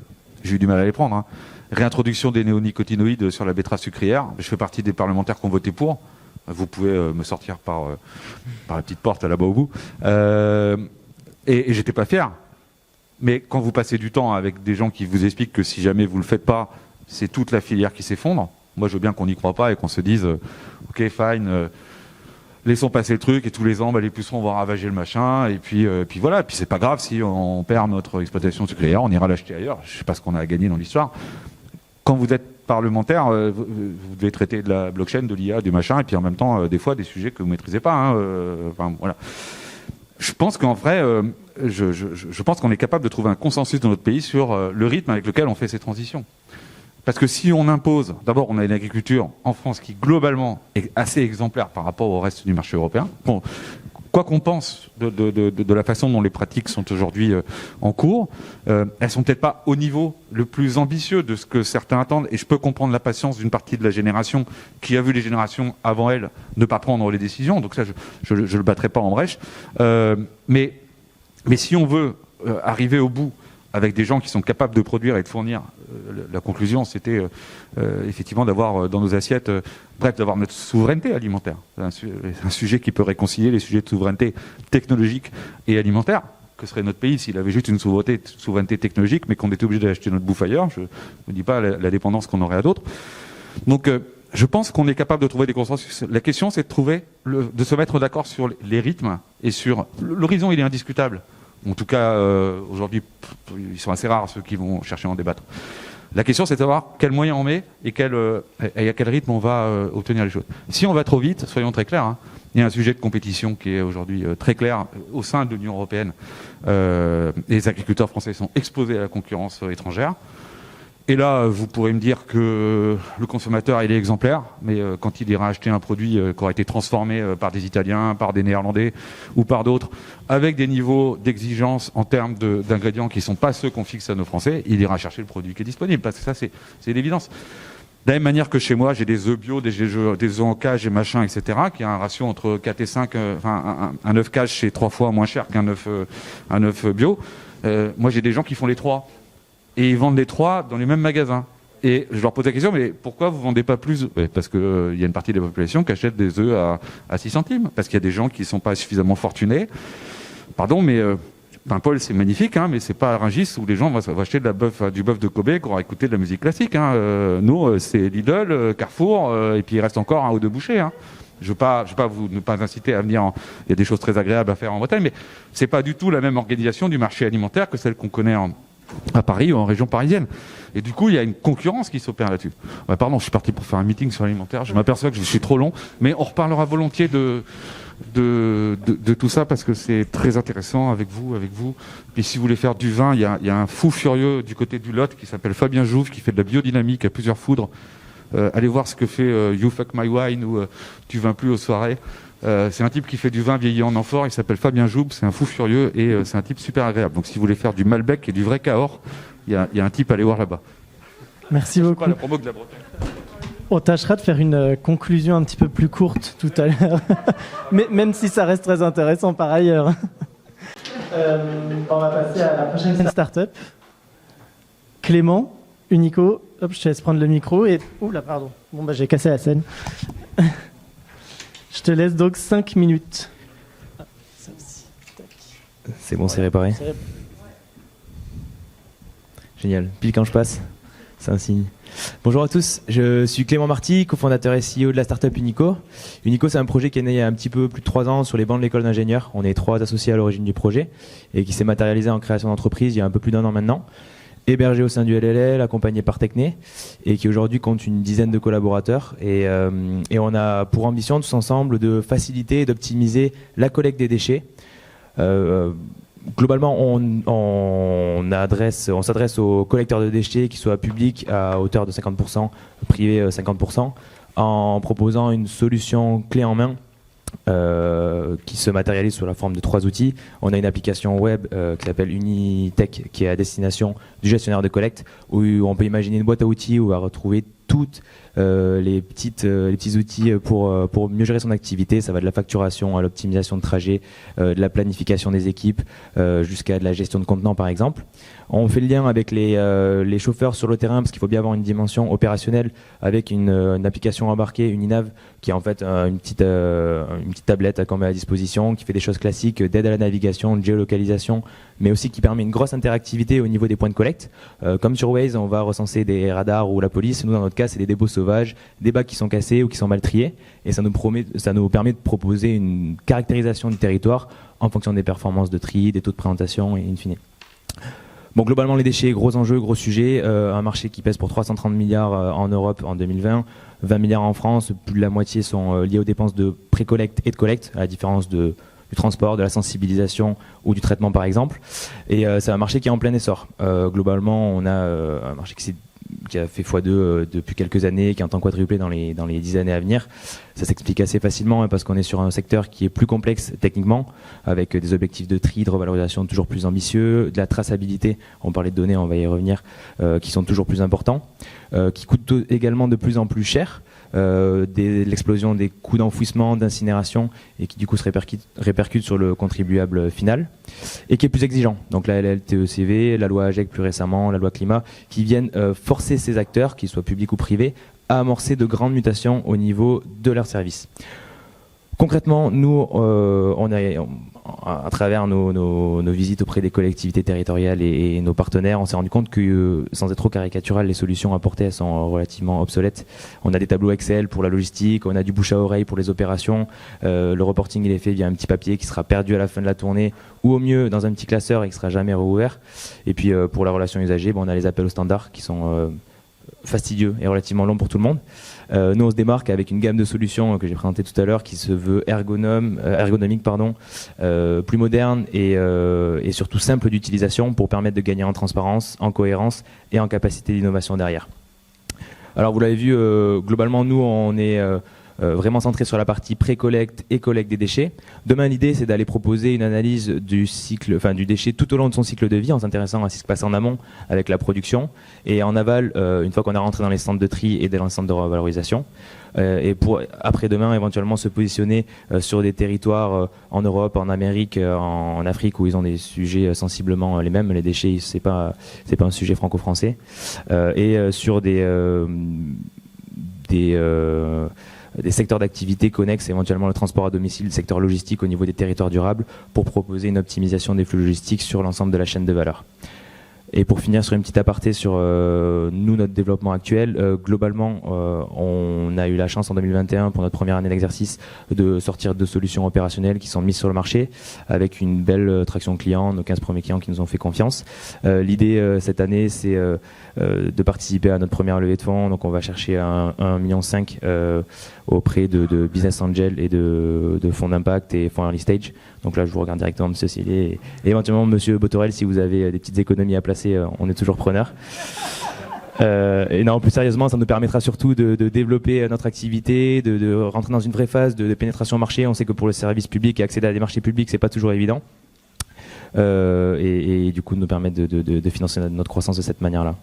j'ai eu du mal à les prendre. Hein. Réintroduction des néonicotinoïdes sur la betterave sucrière. Je fais partie des parlementaires qui ont voté pour. Vous pouvez me sortir par la petite porte là-bas au bout. Et j'étais pas fier. Mais quand vous passez du temps avec des gens qui vous expliquent que si jamais vous le faites pas, c'est toute la filière qui s'effondre. Moi, je veux bien qu'on n'y croit pas et qu'on se dise, ok, fine. Laissons passer le truc et tous les ans, les pucerons vont ravager le machin et puis voilà. Et puis c'est pas grave si on perd notre exploitation sucrière, on ira l'acheter ailleurs. Je sais pas ce qu'on a à gagner dans l'histoire. Quand vous êtes parlementaire, vous devez traiter de la blockchain, de l'IA, du machin, et puis en même temps, des fois, des sujets que vous maîtrisez pas. Hein, voilà. Je pense qu'en vrai, je pense qu'on est capable de trouver un consensus dans notre pays sur le rythme avec lequel on fait ces transitions. Parce que si on impose, d'abord on a une agriculture en France qui globalement est assez exemplaire par rapport au reste du marché européen. Bon, quoi qu'on pense de la façon dont les pratiques sont aujourd'hui en cours, elles sont peut-être pas au niveau le plus ambitieux de ce que certains attendent. Et je peux comprendre la patience d'une partie de la génération qui a vu les générations avant elle ne pas prendre les décisions. Donc ça, je le battrai pas en brèche. Mais si on veut arriver au bout avec des gens qui sont capables de produire et de fournir, la conclusion, c'était effectivement d'avoir dans nos assiettes, d'avoir notre souveraineté alimentaire. C'est un sujet qui peut réconcilier les sujets de souveraineté technologique et alimentaire. Que serait notre pays s'il avait juste une souveraineté technologique, mais qu'on était obligé d'acheter notre bouffe ailleurs. Je ne dis pas la dépendance qu'on aurait à d'autres. Donc, je pense qu'on est capable de trouver des consensus. La question, c'est de se mettre d'accord sur les rythmes et sur l'horizon. Il est indiscutable. En tout cas, aujourd'hui, ils sont assez rares ceux qui vont chercher à en débattre. La question, c'est de savoir quels moyens on met et à quel rythme on va obtenir les choses. Si on va trop vite, soyons très clairs, hein, il y a un sujet de compétition qui est aujourd'hui très clair au sein de l'Union européenne. Les agriculteurs français sont exposés à la concurrence étrangère. Et là, vous pourrez me dire que le consommateur, il est exemplaire, mais quand il ira acheter un produit qui aura été transformé par des Italiens, par des Néerlandais ou par d'autres, avec des niveaux d'exigence en termes d'ingrédients qui ne sont pas ceux qu'on fixe à nos Français, il ira chercher le produit qui est disponible, parce que ça, c'est l'évidence. De la même manière que chez moi, j'ai des œufs bio, des œufs en cage et machin, etc., qui a un ratio entre 4 et 5, un œuf cage, c'est 3 fois moins cher qu'un œuf bio. Moi, j'ai des gens qui font les 3. Et ils vendent les 3 dans les mêmes magasins. Et je leur pose la question, mais pourquoi vous ne vendez pas plus ? Parce qu'il y a une partie de la population qui achète des œufs à 6 centimes. Parce qu'il y a des gens qui ne sont pas suffisamment fortunés. Pardon, mais Paimpol, c'est magnifique, hein, mais c'est pas à Rungis où les gens vont acheter du bœuf de Kobe qui aura écouté de la musique classique. Hein. Nous, c'est Lidl, Carrefour, et puis il reste encore 1 ou 2 bouchers. Hein. Je ne veux pas ne pas inciter à venir. Il y a des choses très agréables à faire en Bretagne, mais c'est pas du tout la même organisation du marché alimentaire que celle qu'on connaît à Paris ou en région parisienne. Et du coup, il y a une concurrence qui s'opère là-dessus. Ouais, pardon, je suis parti pour faire un meeting sur l'alimentaire. Je m'aperçois que je suis trop long, mais on reparlera volontiers de tout ça parce que c'est très intéressant avec vous. Puis si vous voulez faire du vin, il y a un fou furieux du côté du Lot qui s'appelle Fabien Jouve qui fait de la biodynamique à plusieurs foudres allez voir ce que fait You Fuck My Wine ou Tu vins plus aux soirées. C'est un type qui fait du vin vieilli en amphore, il s'appelle Fabien Joub, c'est un fou furieux et c'est un type super agréable. Donc si vous voulez faire du Malbec et du vrai Cahors, il y a un type à aller voir là-bas. Merci beaucoup. Pas la promo de la Bretagne. On tâchera de faire une conclusion un petit peu plus courte tout à l'heure, mais même si ça reste très intéressant par ailleurs. On va passer à la prochaine start-up. Clément, Unico, hop, je te laisse prendre le micro et... Oula, pardon. Bon, bah, j'ai cassé la scène. Je te laisse donc 5 minutes. C'est bon, c'est réparé. Génial. Pile quand je passe, c'est un signe. Bonjour à tous, je suis Clément Marty, cofondateur et CEO de la startup Unico. Unico, c'est un projet qui est né il y a un petit peu plus de 3 ans sur les bancs de l'école d'ingénieurs. On est 3 associés à l'origine du projet et qui s'est matérialisé en création d'entreprise il y a un peu plus d'1 an maintenant. Hébergé au sein du LLL, accompagné par Techné, et qui aujourd'hui compte une dizaine de collaborateurs. Et on a pour ambition tous ensemble de faciliter et d'optimiser la collecte des déchets. Globalement, on s'adresse aux collecteurs de déchets, qui soient publics à hauteur de 50%, privés 50%, en proposant une solution clé en main qui se matérialise sous la forme de 3 outils. On a une application web qui s'appelle Unitech, qui est à destination du gestionnaire de collecte, où on peut imaginer une boîte à outils où on va retrouver toutes les petits outils pour mieux gérer son activité. Ça va de la facturation à l'optimisation de trajet, de la planification des équipes, jusqu'à de la gestion de contenants par exemple. On fait le lien avec les chauffeurs sur le terrain parce qu'il faut bien avoir une dimension opérationnelle avec une application embarquée, une INAV, qui est en fait une petite tablette qu'on met à disposition, qui fait des choses classiques d'aide à la navigation, de géolocalisation, mais aussi qui permet une grosse interactivité au niveau des points de collecte. Comme sur Waze, on va recenser des radars ou la police. Nous, dans notre cas, c'est des dépôts sauvages, des bacs qui sont cassés ou qui sont mal triés, et ça nous permet de proposer une caractérisation du territoire en fonction des performances de tri, des taux de présentation et in fine. Bon, globalement, les déchets, gros enjeux, gros sujet. Un marché qui pèse pour 330 milliards en Europe en 2020, 20 milliards en France. Plus de la moitié sont liés aux dépenses de pré-collecte et de collecte, à la différence du transport, de la sensibilisation ou du traitement, par exemple. Et c'est un marché qui est en plein essor. Globalement, on a un marché qui a fait x2 depuis quelques années, qui est en train de quadrupler dans les 10 années à venir. Ça s'explique assez facilement parce qu'on est sur un secteur qui est plus complexe techniquement, avec des objectifs de tri, de revalorisation toujours plus ambitieux, de la traçabilité, on parlait de données, on va y revenir, qui sont toujours plus importants, qui coûtent également de plus en plus cher. L'explosion des coûts d'enfouissement, d'incinération, et qui du coup se répercute sur le contribuable final, et qui est plus exigeant. Donc la LLTECV, la loi AGEC plus récemment, la loi climat, qui viennent forcer ces acteurs, qu'ils soient publics ou privés, à amorcer de grandes mutations au niveau de leurs services. Concrètement, nous, à travers nos visites auprès des collectivités territoriales et nos partenaires, on s'est rendu compte que, sans être trop caricatural, les solutions apportées elles sont relativement obsolètes. On a des tableaux Excel pour la logistique, on a du bouche à oreille pour les opérations. Le reporting il est fait via un petit papier qui sera perdu à la fin de la tournée, ou au mieux dans un petit classeur et qui sera jamais rouvert. Et puis pour la relation usagée, on a les appels au standard qui sont fastidieux et relativement longs pour tout le monde. Nous, on se démarque avec une gamme de solutions que j'ai présentée tout à l'heure, qui se veut ergonomique, plus moderne et surtout simple d'utilisation pour permettre de gagner en transparence, en cohérence et en capacité d'innovation derrière. Alors, vous l'avez vu, globalement, nous, on est vraiment centré sur la partie pré-collecte et collecte des déchets. Demain, l'idée, c'est d'aller proposer une analyse du déchet tout au long de son cycle de vie, en s'intéressant à ce qui se passe en amont avec la production, et en aval, une fois qu'on est rentré dans les centres de tri et dans les centres de revalorisation. Et pour après-demain, éventuellement se positionner sur des territoires en Europe, en Amérique, en Afrique, où ils ont des sujets sensiblement les mêmes. Les déchets, c'est pas un sujet franco-français. Et sur des secteurs d'activité connexes, éventuellement le transport à domicile, le secteur logistique au niveau des territoires durables, pour proposer une optimisation des flux logistiques sur l'ensemble de la chaîne de valeur. Et pour finir sur une petite aparté sur notre développement actuel, globalement, on a eu la chance en 2021, pour notre première année d'exercice, de sortir 2 solutions opérationnelles qui sont mises sur le marché, avec une belle traction client, nos 15 premiers clients qui nous ont fait confiance. L'idée cette année, c'est de participer à notre première levée de fonds, donc on va chercher 1,5 million auprès de business angel et de fonds d'impact et fonds early stage. Donc là, je vous regarde directement, Monsieur Sillet, et éventuellement Monsieur Botorel, si vous avez des petites économies à placer, on est toujours preneur. Et non, plus sérieusement, ça nous permettra surtout de développer notre activité, de rentrer dans une vraie phase de pénétration marché. On sait que pour le service public et accéder à des marchés publics, c'est pas toujours évident. Et du coup, nous permettre de financer notre croissance de cette manière-là.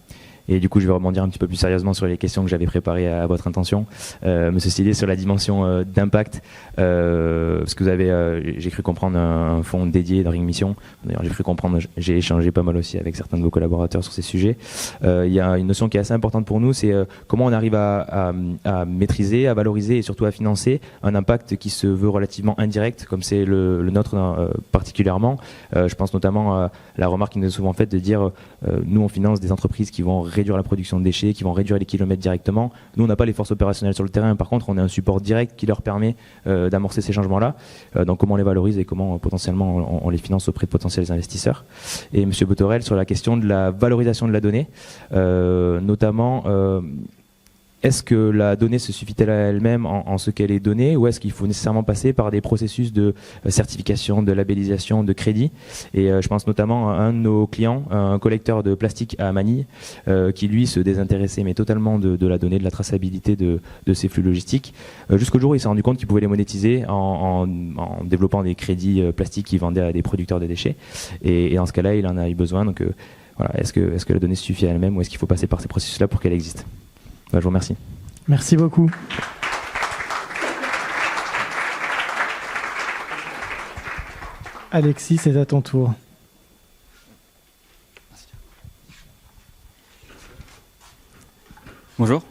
Et du coup, je vais rebondir un petit peu plus sérieusement sur les questions que j'avais préparées à votre intention. Monsieur Stillet, sur la dimension d'impact, parce que vous avez, j'ai cru comprendre un fonds dédié dans Ring Mission. D'ailleurs, j'ai cru comprendre, j'ai échangé pas mal aussi avec certains de vos collaborateurs sur ces sujets. Il y a une notion qui est assez importante pour nous, c'est comment on arrive à maîtriser, à valoriser et surtout à financer un impact qui se veut relativement indirect, comme c'est le nôtre particulièrement. Je pense notamment à la remarque qui nous est souvent faite de dire, nous on finance des entreprises qui vont réduire la production de déchets, qui vont réduire les kilomètres directement. Nous, on n'a pas les forces opérationnelles sur le terrain. Par contre, on a un support direct qui leur permet d'amorcer ces changements-là. Donc, comment on les valorise et comment potentiellement on les finance auprès de potentiels investisseurs. Et Monsieur Botorel, sur la question de la valorisation de la donnée, notamment, est-ce que la donnée se suffit-elle à elle-même en ce qu'elle est donnée, ou est-ce qu'il faut nécessairement passer par des processus de certification, de labellisation, de crédit? Et je pense notamment à un de nos clients, un collecteur de plastique à Manille, qui lui se désintéressait mais totalement de la donnée, de la traçabilité de ces flux logistiques, jusqu'au jour où il s'est rendu compte qu'il pouvait les monétiser en développant des crédits plastiques qu'il vendait à des producteurs de déchets. Et dans ce cas-là, il en a eu besoin. Donc voilà, est-ce que la donnée suffit à elle-même, ou est-ce qu'il faut passer par ces processus-là pour qu'elle existe? Je vous remercie. Merci beaucoup. Alexis, c'est à ton tour. Bonjour.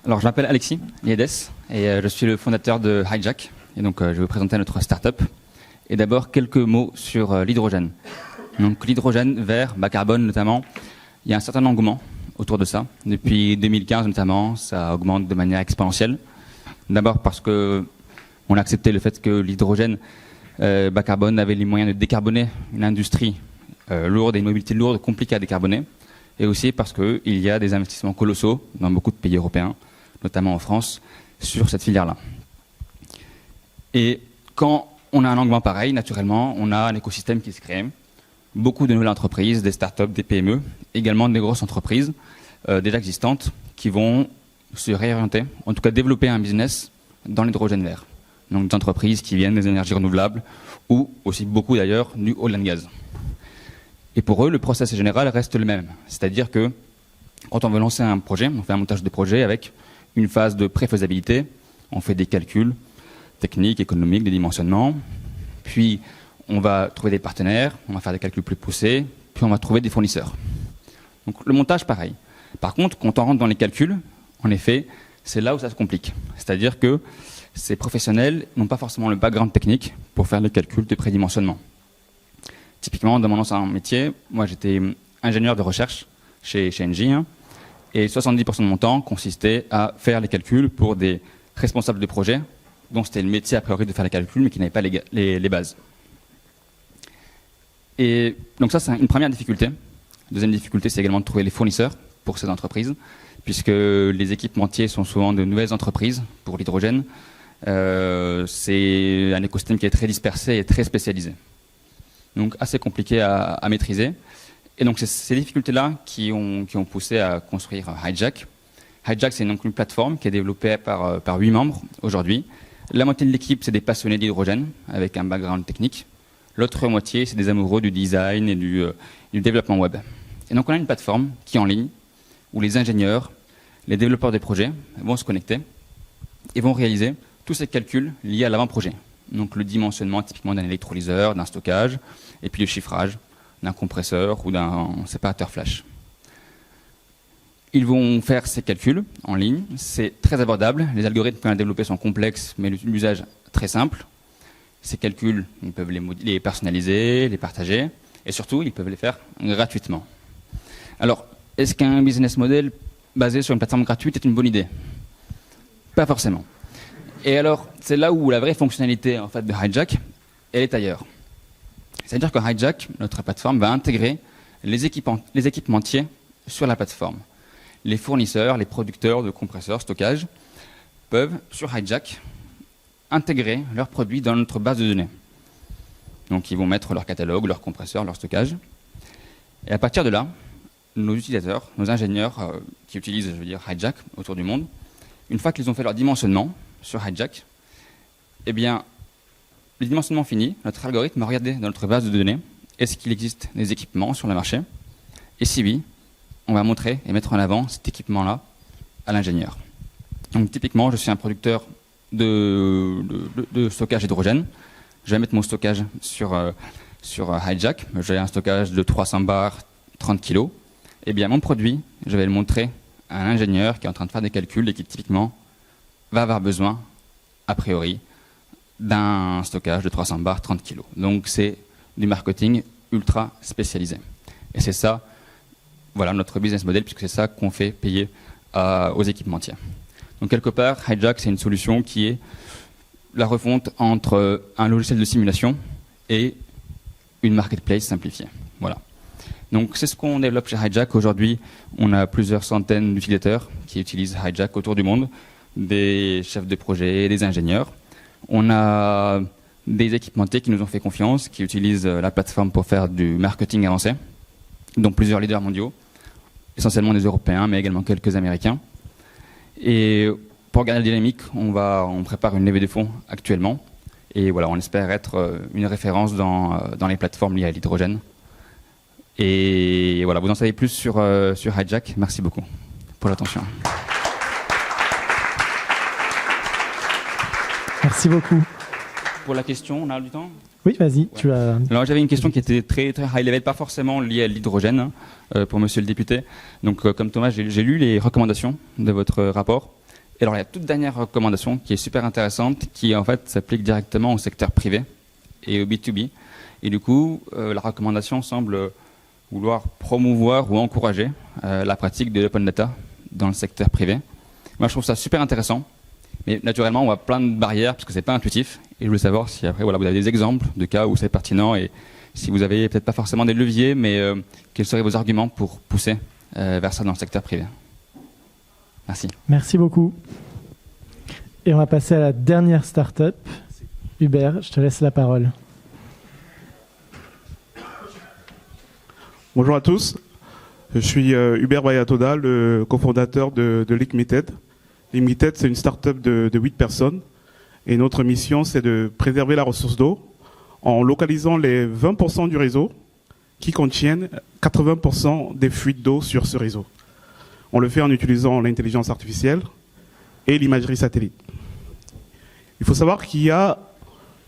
Alors, je m'appelle Alexis Liedes et je suis le fondateur de Hijack. Et donc, je vais vous présenter notre start-up. Et d'abord, quelques mots sur l'hydrogène. Donc, l'hydrogène vert, bas carbone notamment, il y a un certain engouement autour de ça. Depuis 2015 notamment, ça augmente de manière exponentielle. D'abord parce que on a accepté le fait que l'hydrogène bas carbone avait les moyens de décarboner une industrie lourde et une mobilité lourde compliquée à décarboner. Et aussi parce qu'il y a des investissements colossaux dans beaucoup de pays européens, notamment en France, sur cette filière-là. Et quand on a un engouement pareil, naturellement, on a un écosystème qui se crée. Beaucoup de nouvelles entreprises, des startups, des PME, également des grosses entreprises déjà existantes qui vont se réorienter, en tout cas développer un business dans l'hydrogène vert. Donc des entreprises qui viennent des énergies renouvelables ou aussi beaucoup d'ailleurs du oil and gas. Et pour eux, le process général reste le même. C'est-à-dire que quand on veut lancer un projet, on fait un montage de projet avec une phase de préfaisabilité, on fait des calculs techniques, économiques, des dimensionnements, puis on va trouver des partenaires, on va faire des calculs plus poussés, puis on va trouver des fournisseurs. Donc le montage, pareil. Par contre, quand on rentre dans les calculs, en effet, c'est là où ça se complique. C'est-à-dire que ces professionnels n'ont pas forcément le background technique pour faire les calculs de prédimensionnement. Typiquement, dans mon ancien métier, moi j'étais ingénieur de recherche chez Engie, et 70% de mon temps consistait à faire les calculs pour des responsables de projet, dont c'était le métier a priori de faire les calculs, mais qui n'avaient pas les bases. Et donc ça, c'est une première difficulté. Deuxième difficulté, c'est également de trouver les fournisseurs pour ces entreprises, puisque les équipementiers sont souvent de nouvelles entreprises pour l'hydrogène. C'est un écosystème qui est très dispersé et très spécialisé. Donc assez compliqué à maîtriser. Et donc c'est ces difficultés-là qui ont poussé à construire Hijack. Hijack, c'est donc une plateforme qui est développée par 8 membres aujourd'hui. La moitié de l'équipe, c'est des passionnés d'hydrogène avec un background technique. L'autre moitié, c'est des amoureux du design et du développement web. Et donc on a une plateforme qui est en ligne, où les ingénieurs, les développeurs des projets vont se connecter et vont réaliser tous ces calculs liés à l'avant-projet. Donc le dimensionnement typiquement d'un électrolyseur, d'un stockage, et puis le chiffrage d'un compresseur ou d'un séparateur flash. Ils vont faire ces calculs en ligne, c'est très abordable, les algorithmes qu'on a développés sont complexes, mais l'usage très simple. Ces calculs, ils peuvent les personnaliser, les partager, et surtout, ils peuvent les faire gratuitement. Alors, est-ce qu'un business model basé sur une plateforme gratuite est une bonne idée? Pas forcément. Et alors, c'est là où la vraie fonctionnalité en fait, de Hijack, elle est ailleurs. C'est-à-dire que Hijack, notre plateforme, va intégrer les équipementiers sur la plateforme. Les fournisseurs, les producteurs de compresseurs, stockage, peuvent, sur Hijack, intégrer leurs produits dans notre base de données. Donc ils vont mettre leur catalogue, leur compresseur, leur stockage. Et à partir de là, nos utilisateurs, nos ingénieurs qui utilisent, Hijack autour du monde, une fois qu'ils ont fait leur dimensionnement sur Hijack, eh bien, le dimensionnement fini, notre algorithme va regarder dans notre base de données, est-ce qu'il existe des équipements sur le marché? Et si oui, on va montrer et mettre en avant cet équipement-là à l'ingénieur. Donc typiquement, je suis un producteur de stockage hydrogène. Je vais mettre mon stockage sur Hijack. J'ai un stockage de 300 bars, 30 kg. Eh bien, mon produit, je vais le montrer à un ingénieur qui est en train de faire des calculs et qui typiquement va avoir besoin, a priori, d'un stockage de 300 bars, 30 kg. Donc c'est du marketing ultra spécialisé. Et c'est ça, voilà notre business model, puisque c'est ça qu'on fait payer aux équipementiers. Donc quelque part, Hijack, c'est une solution qui est la refonte entre un logiciel de simulation et une marketplace simplifiée. Voilà. Donc c'est ce qu'on développe chez Hijack. Aujourd'hui, on a plusieurs centaines d'utilisateurs qui utilisent Hijack autour du monde, des chefs de projet, des ingénieurs. On a des équipementiers qui nous ont fait confiance, qui utilisent la plateforme pour faire du marketing avancé, dont plusieurs leaders mondiaux, essentiellement des Européens, mais également quelques Américains. Et pour garder la dynamique, on prépare une levée de fonds actuellement. Et voilà, on espère être une référence dans les plateformes liées à l'hydrogène. Et voilà, vous en savez plus sur Hijack. Merci beaucoup pour l'attention. Merci beaucoup. Pour la question, on a du temps? Oui, vas-y. Ouais. Alors j'avais une question qui était très, très high level, pas forcément liée à l'hydrogène, pour monsieur le député. Donc comme Thomas, j'ai lu les recommandations de votre rapport. Et alors il y a toute dernière recommandation qui est super intéressante, qui en fait s'applique directement au secteur privé et au B2B. Et du coup, la recommandation semble vouloir promouvoir ou encourager la pratique de l'open data dans le secteur privé. Moi je trouve ça super intéressant. Mais naturellement, on voit plein de barrières parce que c'est pas intuitif. Et je voulais savoir si après, voilà, vous avez des exemples de cas où c'est pertinent et si vous avez peut-être pas forcément des leviers, mais quels seraient vos arguments pour pousser vers ça dans le secteur privé. Merci. Merci beaucoup. Et on va passer à la dernière start-up. Hubert, je te laisse la parole. Bonjour à tous. Je suis Hubert Bayatoda, le cofondateur de Limited. Limited, c'est une start-up de 8 personnes. Et notre mission, c'est de préserver la ressource d'eau en localisant les 20% du réseau qui contiennent 80% des fuites d'eau sur ce réseau. On le fait en utilisant l'intelligence artificielle et l'imagerie satellite. Il faut savoir qu'il y a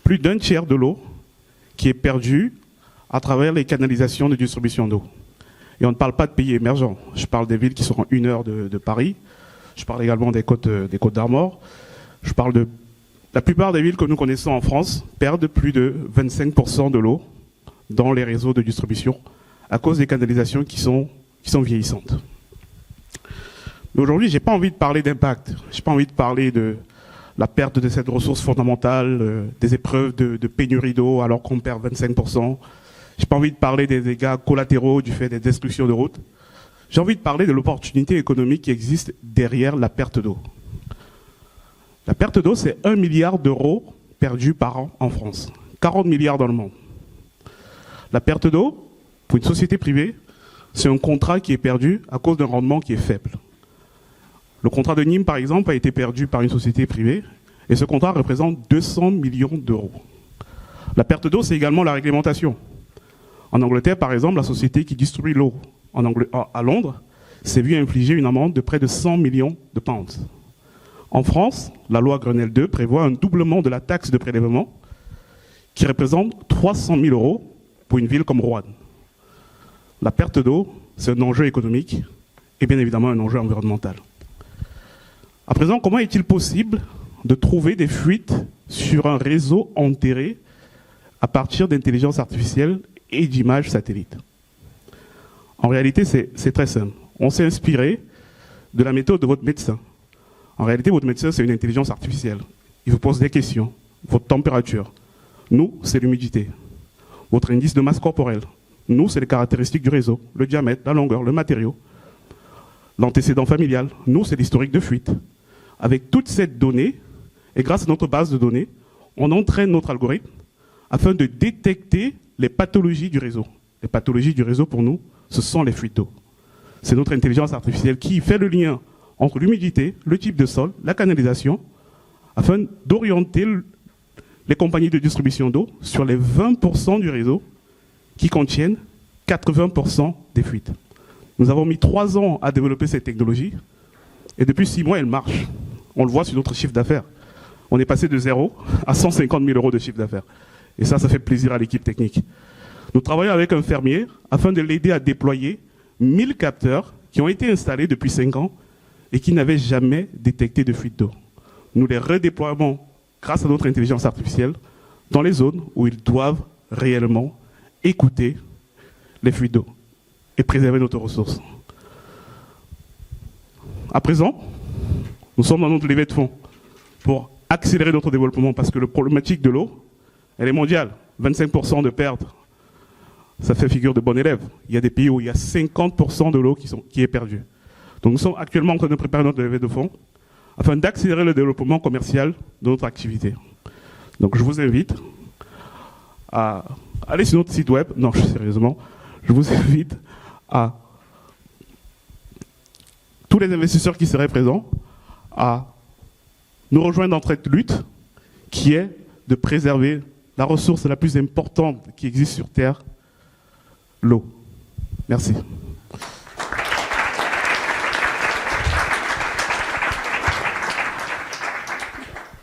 plus d'un tiers de l'eau qui est perdue à travers les canalisations de distribution d'eau. Et on ne parle pas de pays émergents. Je parle des villes qui sont à 1 heure de Paris. Je parle également des côtes d'Armor. Je parle de la plupart des villes que nous connaissons en France perdent plus de 25% de l'eau dans les réseaux de distribution à cause des canalisations qui sont vieillissantes. Mais aujourd'hui, j'ai pas envie de parler d'impact. J'ai pas envie de parler de la perte de cette ressource fondamentale, des épreuves de pénurie d'eau alors qu'on perd 25%. J'ai pas envie de parler des dégâts collatéraux du fait des destructions de routes. J'ai envie de parler de l'opportunité économique qui existe derrière la perte d'eau. La perte d'eau, c'est 1 milliard d'euros perdus par an en France. 40 milliards dans le monde. La perte d'eau, pour une société privée, c'est un contrat qui est perdu à cause d'un rendement qui est faible. Le contrat de Nîmes, par exemple, a été perdu par une société privée et ce contrat représente 200 millions d'euros. La perte d'eau, c'est également la réglementation. En Angleterre, par exemple, la société qui distribue l'eau à Londres s'est vue infliger une amende de près de 100 millions de pounds. En France, la loi Grenelle 2 prévoit un doublement de la taxe de prélèvement qui représente 300 000 euros pour une ville comme Roanne. La perte d'eau, c'est un enjeu économique et bien évidemment un enjeu environnemental. À présent, comment est-il possible de trouver des fuites sur un réseau enterré à partir d'intelligence artificielle et d'images satellites? En réalité, c'est très simple. On s'est inspiré de la méthode de votre médecin. En réalité, votre médecin, c'est une intelligence artificielle. Il vous pose des questions. Votre température. Nous, c'est l'humidité. Votre indice de masse corporelle. Nous, c'est les caractéristiques du réseau. Le diamètre, la longueur, le matériau. L'antécédent familial. Nous, c'est l'historique de fuite. Avec toute cette donnée, et grâce à notre base de données, on entraîne notre algorithme afin de détecter les pathologies du réseau. Les pathologies du réseau, pour nous, ce sont les fuites d'eau. c'est notre intelligence artificielle qui fait le lien entre l'humidité, le type de sol, la canalisation, afin d'orienter les compagnies de distribution d'eau sur les 20% du réseau qui contiennent 80% des fuites. Nous avons mis 3 ans à développer cette technologie et depuis 6 mois, elle marche. On le voit sur notre chiffre d'affaires. On est passé de 0 à 150 000 euros de chiffre d'affaires. Et ça fait plaisir à l'équipe technique. Nous travaillons avec un fermier afin de l'aider à déployer 1000 capteurs qui ont été installés depuis 5 ans et qui n'avaient jamais détecté de fuite d'eau. Nous les redéployons grâce à notre intelligence artificielle dans les zones où ils doivent réellement écouter les fuites d'eau et préserver notre ressource. À présent, nous sommes dans notre levée de fonds pour accélérer notre développement parce que la problématique de l'eau, elle est mondiale. 25% de pertes, ça fait figure de bon élève. Il y a des pays où il y a 50% de l'eau qui est perdue. Donc nous sommes actuellement en train de préparer notre levée de fonds afin d'accélérer le développement commercial de notre activité. Donc je vous invite à aller sur notre site web. Non, sérieusement, je vous invite à tous les investisseurs qui seraient présents à nous rejoindre dans cette lutte qui est de préserver la ressource la plus importante qui existe sur Terre, l'eau. Merci.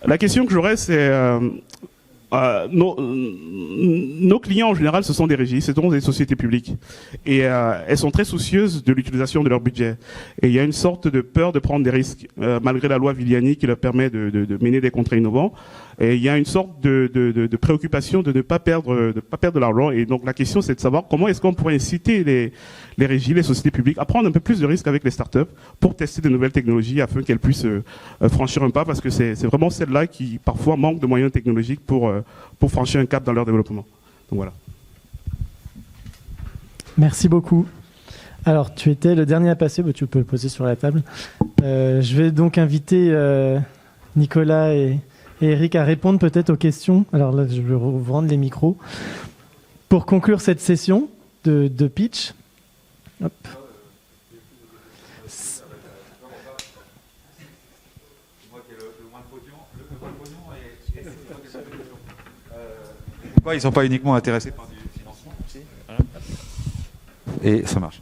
La question que j'aurais, c'est nos clients en général, ce sont des régies, ce sont des sociétés publiques. Et elles sont très soucieuses de l'utilisation de leur budget. Et il y a une sorte de peur de prendre des risques, malgré la loi Villani qui leur permet de mener des contrats innovants. Et il y a une sorte de préoccupation de ne pas perdre de l'argent. Et donc la question, c'est de savoir comment est-ce qu'on pourrait inciter les régies, les sociétés publiques à prendre un peu plus de risques avec les startups pour tester de nouvelles technologies afin qu'elles puissent franchir un pas, parce que c'est vraiment celles-là qui parfois manquent de moyens technologiques pour franchir un cap dans leur développement. Donc voilà. Merci beaucoup. Alors, tu étais le dernier à passer, tu peux le poser sur la table. Je vais donc inviter Nicolas et Eric à répondre peut-être aux questions. Alors là, je vais vous rendre les micros. Pour conclure cette session de pitch. Hop. Ils ne sont pas uniquement intéressés par du financement. Et ça marche.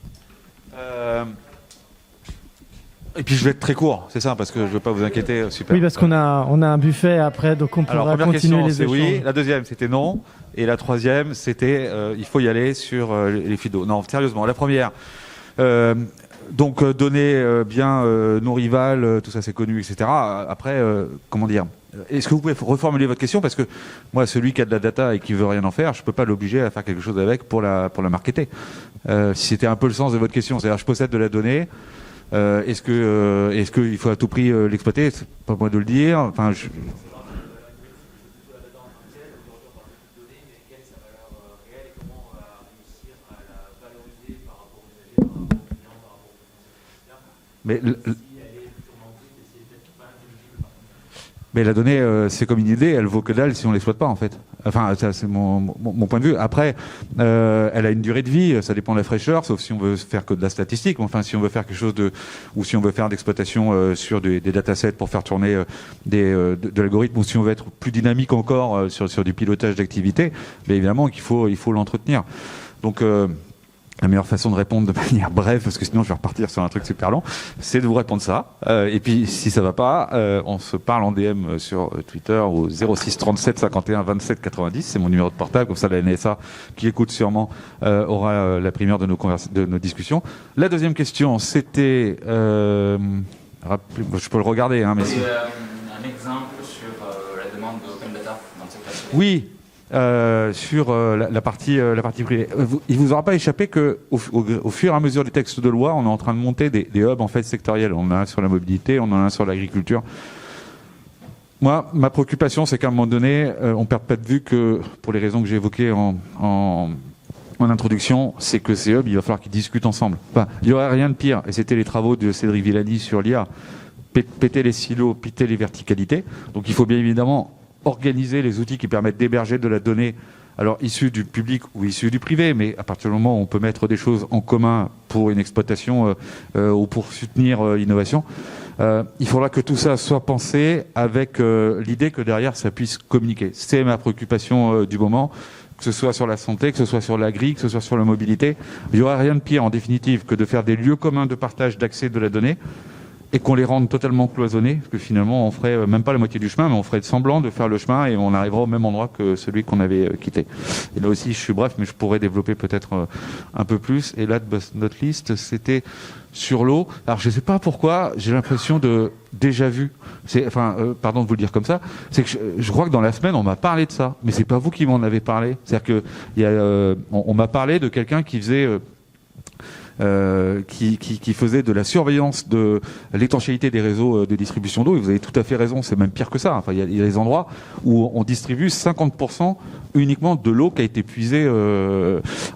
Et puis je vais être très court, c'est ça, parce que je ne veux pas vous inquiéter. Super. Oui, parce qu'on a un buffet après, donc on pourra continuer les échanges. Oui. La deuxième, c'était non. Et la troisième, c'était il faut y aller sur les fuites d'eau. Non, sérieusement. La première, donc donner bien non rival, tout ça c'est connu, etc. Après, comment dire, est-ce que vous pouvez reformuler votre question? Parce que moi, celui qui a de la data et qui veut rien en faire, je ne peux pas l'obliger à faire quelque chose avec pour la marketer. Si c'était un peu le sens de votre question, c'est-à-dire je possède de la donnée, est-ce qu'il faut à tout prix l'exploiter? C'est pas moi de le dire. Enfin, mais la donnée, c'est comme une idée, elle vaut que dalle si on l'exploite pas en fait. Enfin, ça, c'est mon point de vue. Après, elle a une durée de vie, ça dépend de la fraîcheur, sauf si on veut faire que de la statistique. Enfin, si on veut faire quelque chose ou si on veut faire d'exploitation sur des datasets pour faire tourner de l'algorithme, ou si on veut être plus dynamique encore sur du pilotage d'activité, mais évidemment qu'il faut l'entretenir. Donc la meilleure façon de répondre de manière brève, parce que sinon je vais repartir sur un truc super long, c'est de vous répondre ça. Et puis si ça va pas, on se parle en DM sur Twitter au 06 37 51 27 90. C'est mon numéro de portable, comme ça la NSA qui écoute sûrement aura la primeur de nos discussions. La deuxième question, c'était... je peux le regarder, hein, mais si... un exemple sur la demande d'open data dans le secteur. Oui. Sur la partie privée. Il vous aura pas échappé que au fur et à mesure des textes de loi, on est en train de monter des hubs en fait sectoriels. On en a un sur la mobilité, on en a un sur l'agriculture. Moi, ma préoccupation, c'est qu'à un moment donné, on perd pas de vue que, pour les raisons que j'ai évoquées en introduction, c'est que ces hubs, il va falloir qu'ils discutent ensemble. Enfin, il y aurait rien de pire, et c'était les travaux de Cédric Villani sur l'IA, péter les silos, péter les verticalités. Donc il faut bien évidemment organiser les outils qui permettent d'héberger de la donnée alors issus du public ou issus du privé, mais à partir du moment où on peut mettre des choses en commun pour une exploitation ou pour soutenir l'innovation, il faudra que tout ça soit pensé avec l'idée que derrière ça puisse communiquer. C'est ma préoccupation du moment, que ce soit sur la santé, que ce soit sur l'agri, que ce soit sur la mobilité. Il n'y aura rien de pire en définitive que de faire des lieux communs de partage d'accès de la donnée et qu'on les rende totalement cloisonnés, parce que finalement on ferait même pas la moitié du chemin, mais on ferait semblant de faire le chemin et on arrivera au même endroit que celui qu'on avait quitté. Et là aussi je suis bref, mais je pourrais développer peut-être un peu plus. Et là, notre liste, c'était sur l'eau. Alors je sais pas pourquoi, j'ai l'impression de déjà vu. Pardon de vous le dire comme ça, c'est que je crois que dans la semaine on m'a parlé de ça, mais c'est pas vous qui m'en avez parlé. C'est-à-dire que on m'a parlé de quelqu'un qui faisait qui faisait de la surveillance de l'étanchéité des réseaux de distribution d'eau. Et vous avez tout à fait raison, c'est même pire que ça. Enfin, il y a des endroits où on distribue 50% uniquement de l'eau qui a été puisée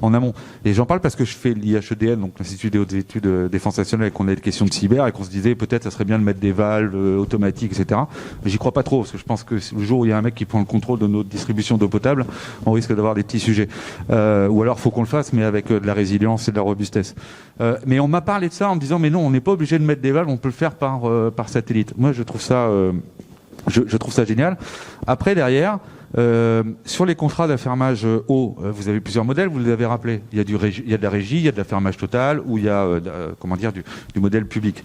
en amont. Et j'en parle parce que je fais l'IHEDN, donc l'Institut des hautes études défense nationale, et qu'on a des questions de cyber, et qu'on se disait peut-être ça serait bien de mettre des valves automatiques, etc. Mais j'y crois pas trop, parce que je pense que le jour où il y a un mec qui prend le contrôle de notre distribution d'eau potable, on risque d'avoir des petits sujets. Ou alors faut qu'on le fasse, mais avec de la résilience et de la robustesse. Mais on m'a parlé de ça en me disant mais non, on n'est pas obligé de mettre des valves, on peut le faire par satellite. Moi je trouve ça je trouve ça génial. Après derrière sur les contrats d'affermage eau, vous avez plusieurs modèles, vous les avez rappelés. Il y a de la régie, il y a de l'affermage total, ou il y a du modèle public.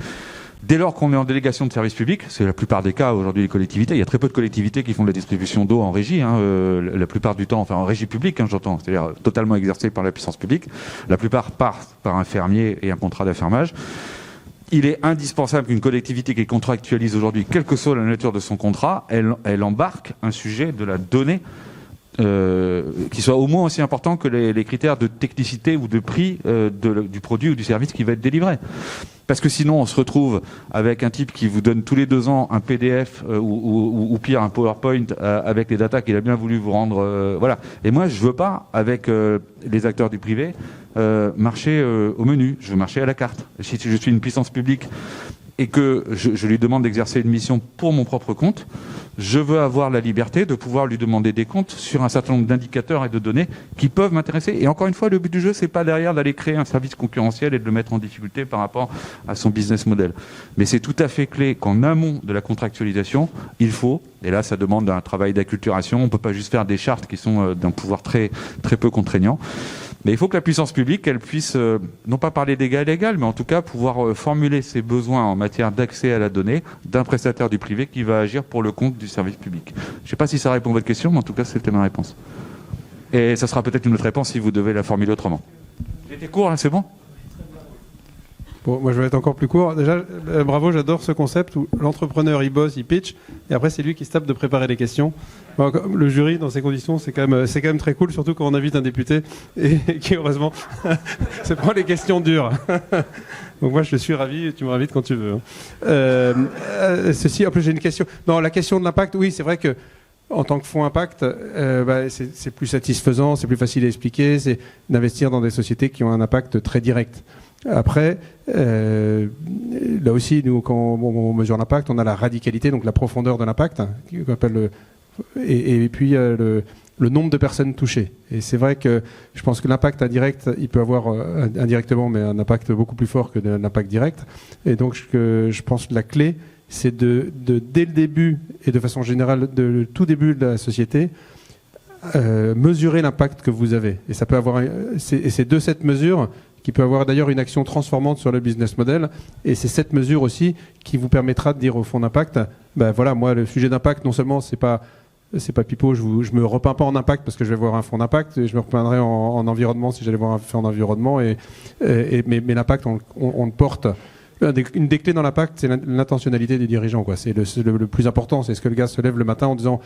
Dès lors qu'on est en délégation de service public, c'est la plupart des cas aujourd'hui les collectivités, il y a très peu de collectivités qui font de la distribution d'eau en régie, la plupart du temps, enfin en régie publique, j'entends, c'est-à-dire totalement exercée par la puissance publique, la plupart partent par un fermier et un contrat d'affermage. Il est indispensable qu'une collectivité qui contractualise aujourd'hui, quelle que soit la nature de son contrat, elle embarque un sujet de la donnée qui soit au moins aussi important que les critères de technicité ou de prix du produit ou du service qui va être délivré. Parce que sinon, on se retrouve avec un type qui vous donne tous les 2 ans un PDF ou pire un PowerPoint avec les datas qu'il a bien voulu vous rendre. Voilà. Et moi, je veux pas, avec les acteurs du privé, marcher au menu. Je veux marcher à la carte. Si je suis une puissance publique et que je lui demande d'exercer une mission pour mon propre compte, je veux avoir la liberté de pouvoir lui demander des comptes sur un certain nombre d'indicateurs et de données qui peuvent m'intéresser. Et encore une fois, le but du jeu, c'est pas derrière d'aller créer un service concurrentiel et de le mettre en difficulté par rapport à son business model. Mais c'est tout à fait clé qu'en amont de la contractualisation, il faut, et là ça demande un travail d'acculturation, on peut pas juste faire des chartes qui sont d'un pouvoir très, très peu contraignant. Mais il faut que la puissance publique, elle puisse, non pas parler d'égal à égal, mais en tout cas pouvoir formuler ses besoins en matière d'accès à la donnée d'un prestataire du privé qui va agir pour le compte du service public. Je ne sais pas si ça répond à votre question, mais en tout cas, c'était ma réponse. Et ça sera peut-être une autre réponse si vous devez la formuler autrement. J'étais court, là, c'est bon ? Bon, moi je vais être encore plus court. Déjà, bravo, j'adore ce concept où l'entrepreneur il bosse, il pitch, et après c'est lui qui se tape de préparer les questions. Bon, le jury dans ces conditions, c'est quand même très cool, surtout quand on invite un député et qui heureusement se prend les questions dures. Donc moi je suis ravi, tu me ravites quand tu veux. Ceci, en plus j'ai une question. Non, la question de l'impact, oui, c'est vrai que en tant que fonds impact, c'est plus satisfaisant, c'est plus facile à expliquer, c'est d'investir dans des sociétés qui ont un impact très direct. Après, là aussi, nous, quand on mesure l'impact, on a la radicalité, donc la profondeur de l'impact, qu'on appelle et puis le nombre de personnes touchées. Et c'est vrai que je pense que l'impact indirect, il peut avoir indirectement, mais un impact beaucoup plus fort que l'impact direct. Et donc, je pense que la clé, c'est de dès le début et de façon générale, de tout début de la société, mesurer l'impact que vous avez. Et ça peut avoir, c'est de cette mesure qui peut avoir d'ailleurs une action transformante sur le business model. Et c'est cette mesure aussi qui vous permettra de dire au fonds d'impact, ben voilà, moi le sujet d'impact, non seulement c'est pas pipeau, je me repeins pas en impact parce que je vais voir un fonds d'impact, et je me repeindrai en environnement si j'allais voir un fonds d'environnement. Mais l'impact, on le porte. Une des clés dans l'impact, c'est l'intentionnalité des dirigeants, quoi. C'est le plus important. C'est ce que le gars se lève le matin en disant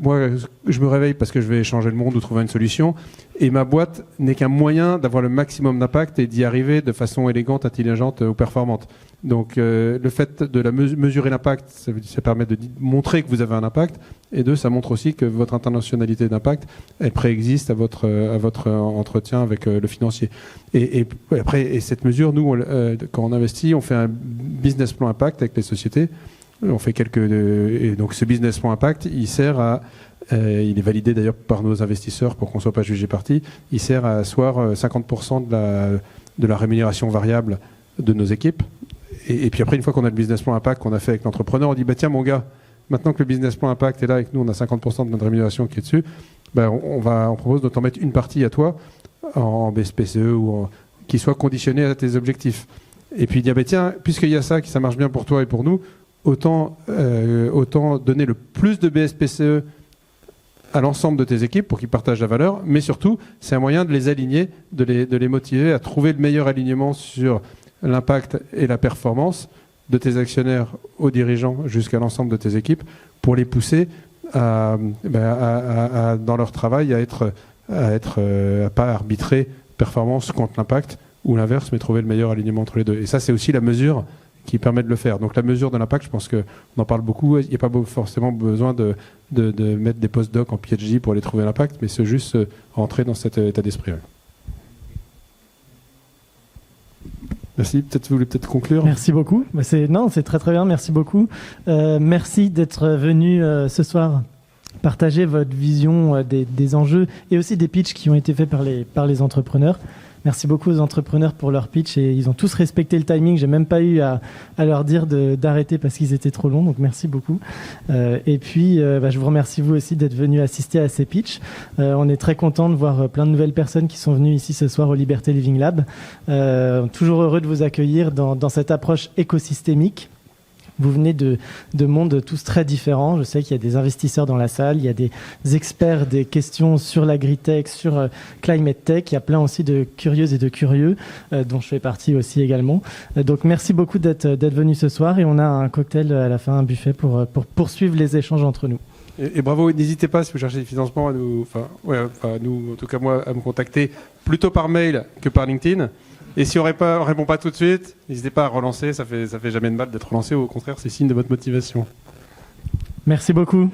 moi, je me réveille parce que je vais changer le monde ou trouver une solution, et ma boîte n'est qu'un moyen d'avoir le maximum d'impact et d'y arriver de façon élégante, intelligente ou performante. Donc le fait de mesurer l'impact, ça permet de montrer que vous avez un impact, et ça montre aussi que votre internationalité d'impact, elle préexiste à votre entretien avec le financier. Et après, cette mesure, nous, quand on investit, on fait un business plan impact avec les sociétés. On fait et donc ce business plan impact, il sert à il est validé d'ailleurs par nos investisseurs pour qu'on ne soit pas jugé parti. Il sert à asseoir 50% de la rémunération variable de nos équipes. Et puis après, une fois qu'on a le business plan impact qu'on a fait avec l'entrepreneur, on dit bah tiens mon gars, maintenant que le business plan impact est là et que nous on a 50% de notre rémunération qui est dessus, bah, on propose de t'en mettre une partie à toi en BSPCE ou qui soit conditionnée à tes objectifs. Et puis dire bah tiens, puisqu'il y a ça, que ça marche bien pour toi et pour nous, autant donner le plus de BSPCE à l'ensemble de tes équipes pour qu'ils partagent la valeur, mais surtout, c'est un moyen de les aligner, de les motiver à trouver le meilleur alignement sur l'impact et la performance de tes actionnaires aux dirigeants jusqu'à l'ensemble de tes équipes pour les pousser dans leur travail à pas arbitrer performance contre l'impact ou l'inverse, mais trouver le meilleur alignement entre les deux. Et ça, c'est aussi la mesure qui permet de le faire. Donc la mesure de l'impact, je pense qu'on en parle beaucoup. Il n'y a pas forcément besoin de mettre des post-docs en PhD pour aller trouver l'impact, mais c'est juste rentrer dans cet état d'esprit. Ouais. Merci. Vous voulez peut-être conclure ? Merci beaucoup. C'est très très bien. Merci beaucoup. Merci d'être venu ce soir partager votre vision des enjeux et aussi des pitchs qui ont été faits par les entrepreneurs. Merci beaucoup aux entrepreneurs pour leur pitch et ils ont tous respecté le timing. J'ai même pas eu à leur dire d'arrêter parce qu'ils étaient trop longs. Donc merci beaucoup. Et puis je vous remercie vous aussi d'être venus assister à ces pitchs. On est très content de voir plein de nouvelles personnes qui sont venues ici ce soir au Liberté Living Lab. Toujours heureux de vous accueillir dans cette approche écosystémique. Vous venez de mondes tous très différents. Je sais qu'il y a des investisseurs dans la salle, il y a des experts des questions sur l'agritech, sur climate tech. Il y a plein aussi de curieuses et de curieux, dont je fais partie aussi également. Donc merci beaucoup d'être venus ce soir et on a un cocktail à la fin, un buffet pour poursuivre les échanges entre nous. Et bravo, n'hésitez pas si vous cherchez des financements à nous, en tout cas moi, à me contacter plutôt par mail que par LinkedIn. Et si on répond pas tout de suite, n'hésitez pas à relancer, ça fait jamais de mal d'être relancé, au contraire, c'est signe de votre motivation. Merci beaucoup.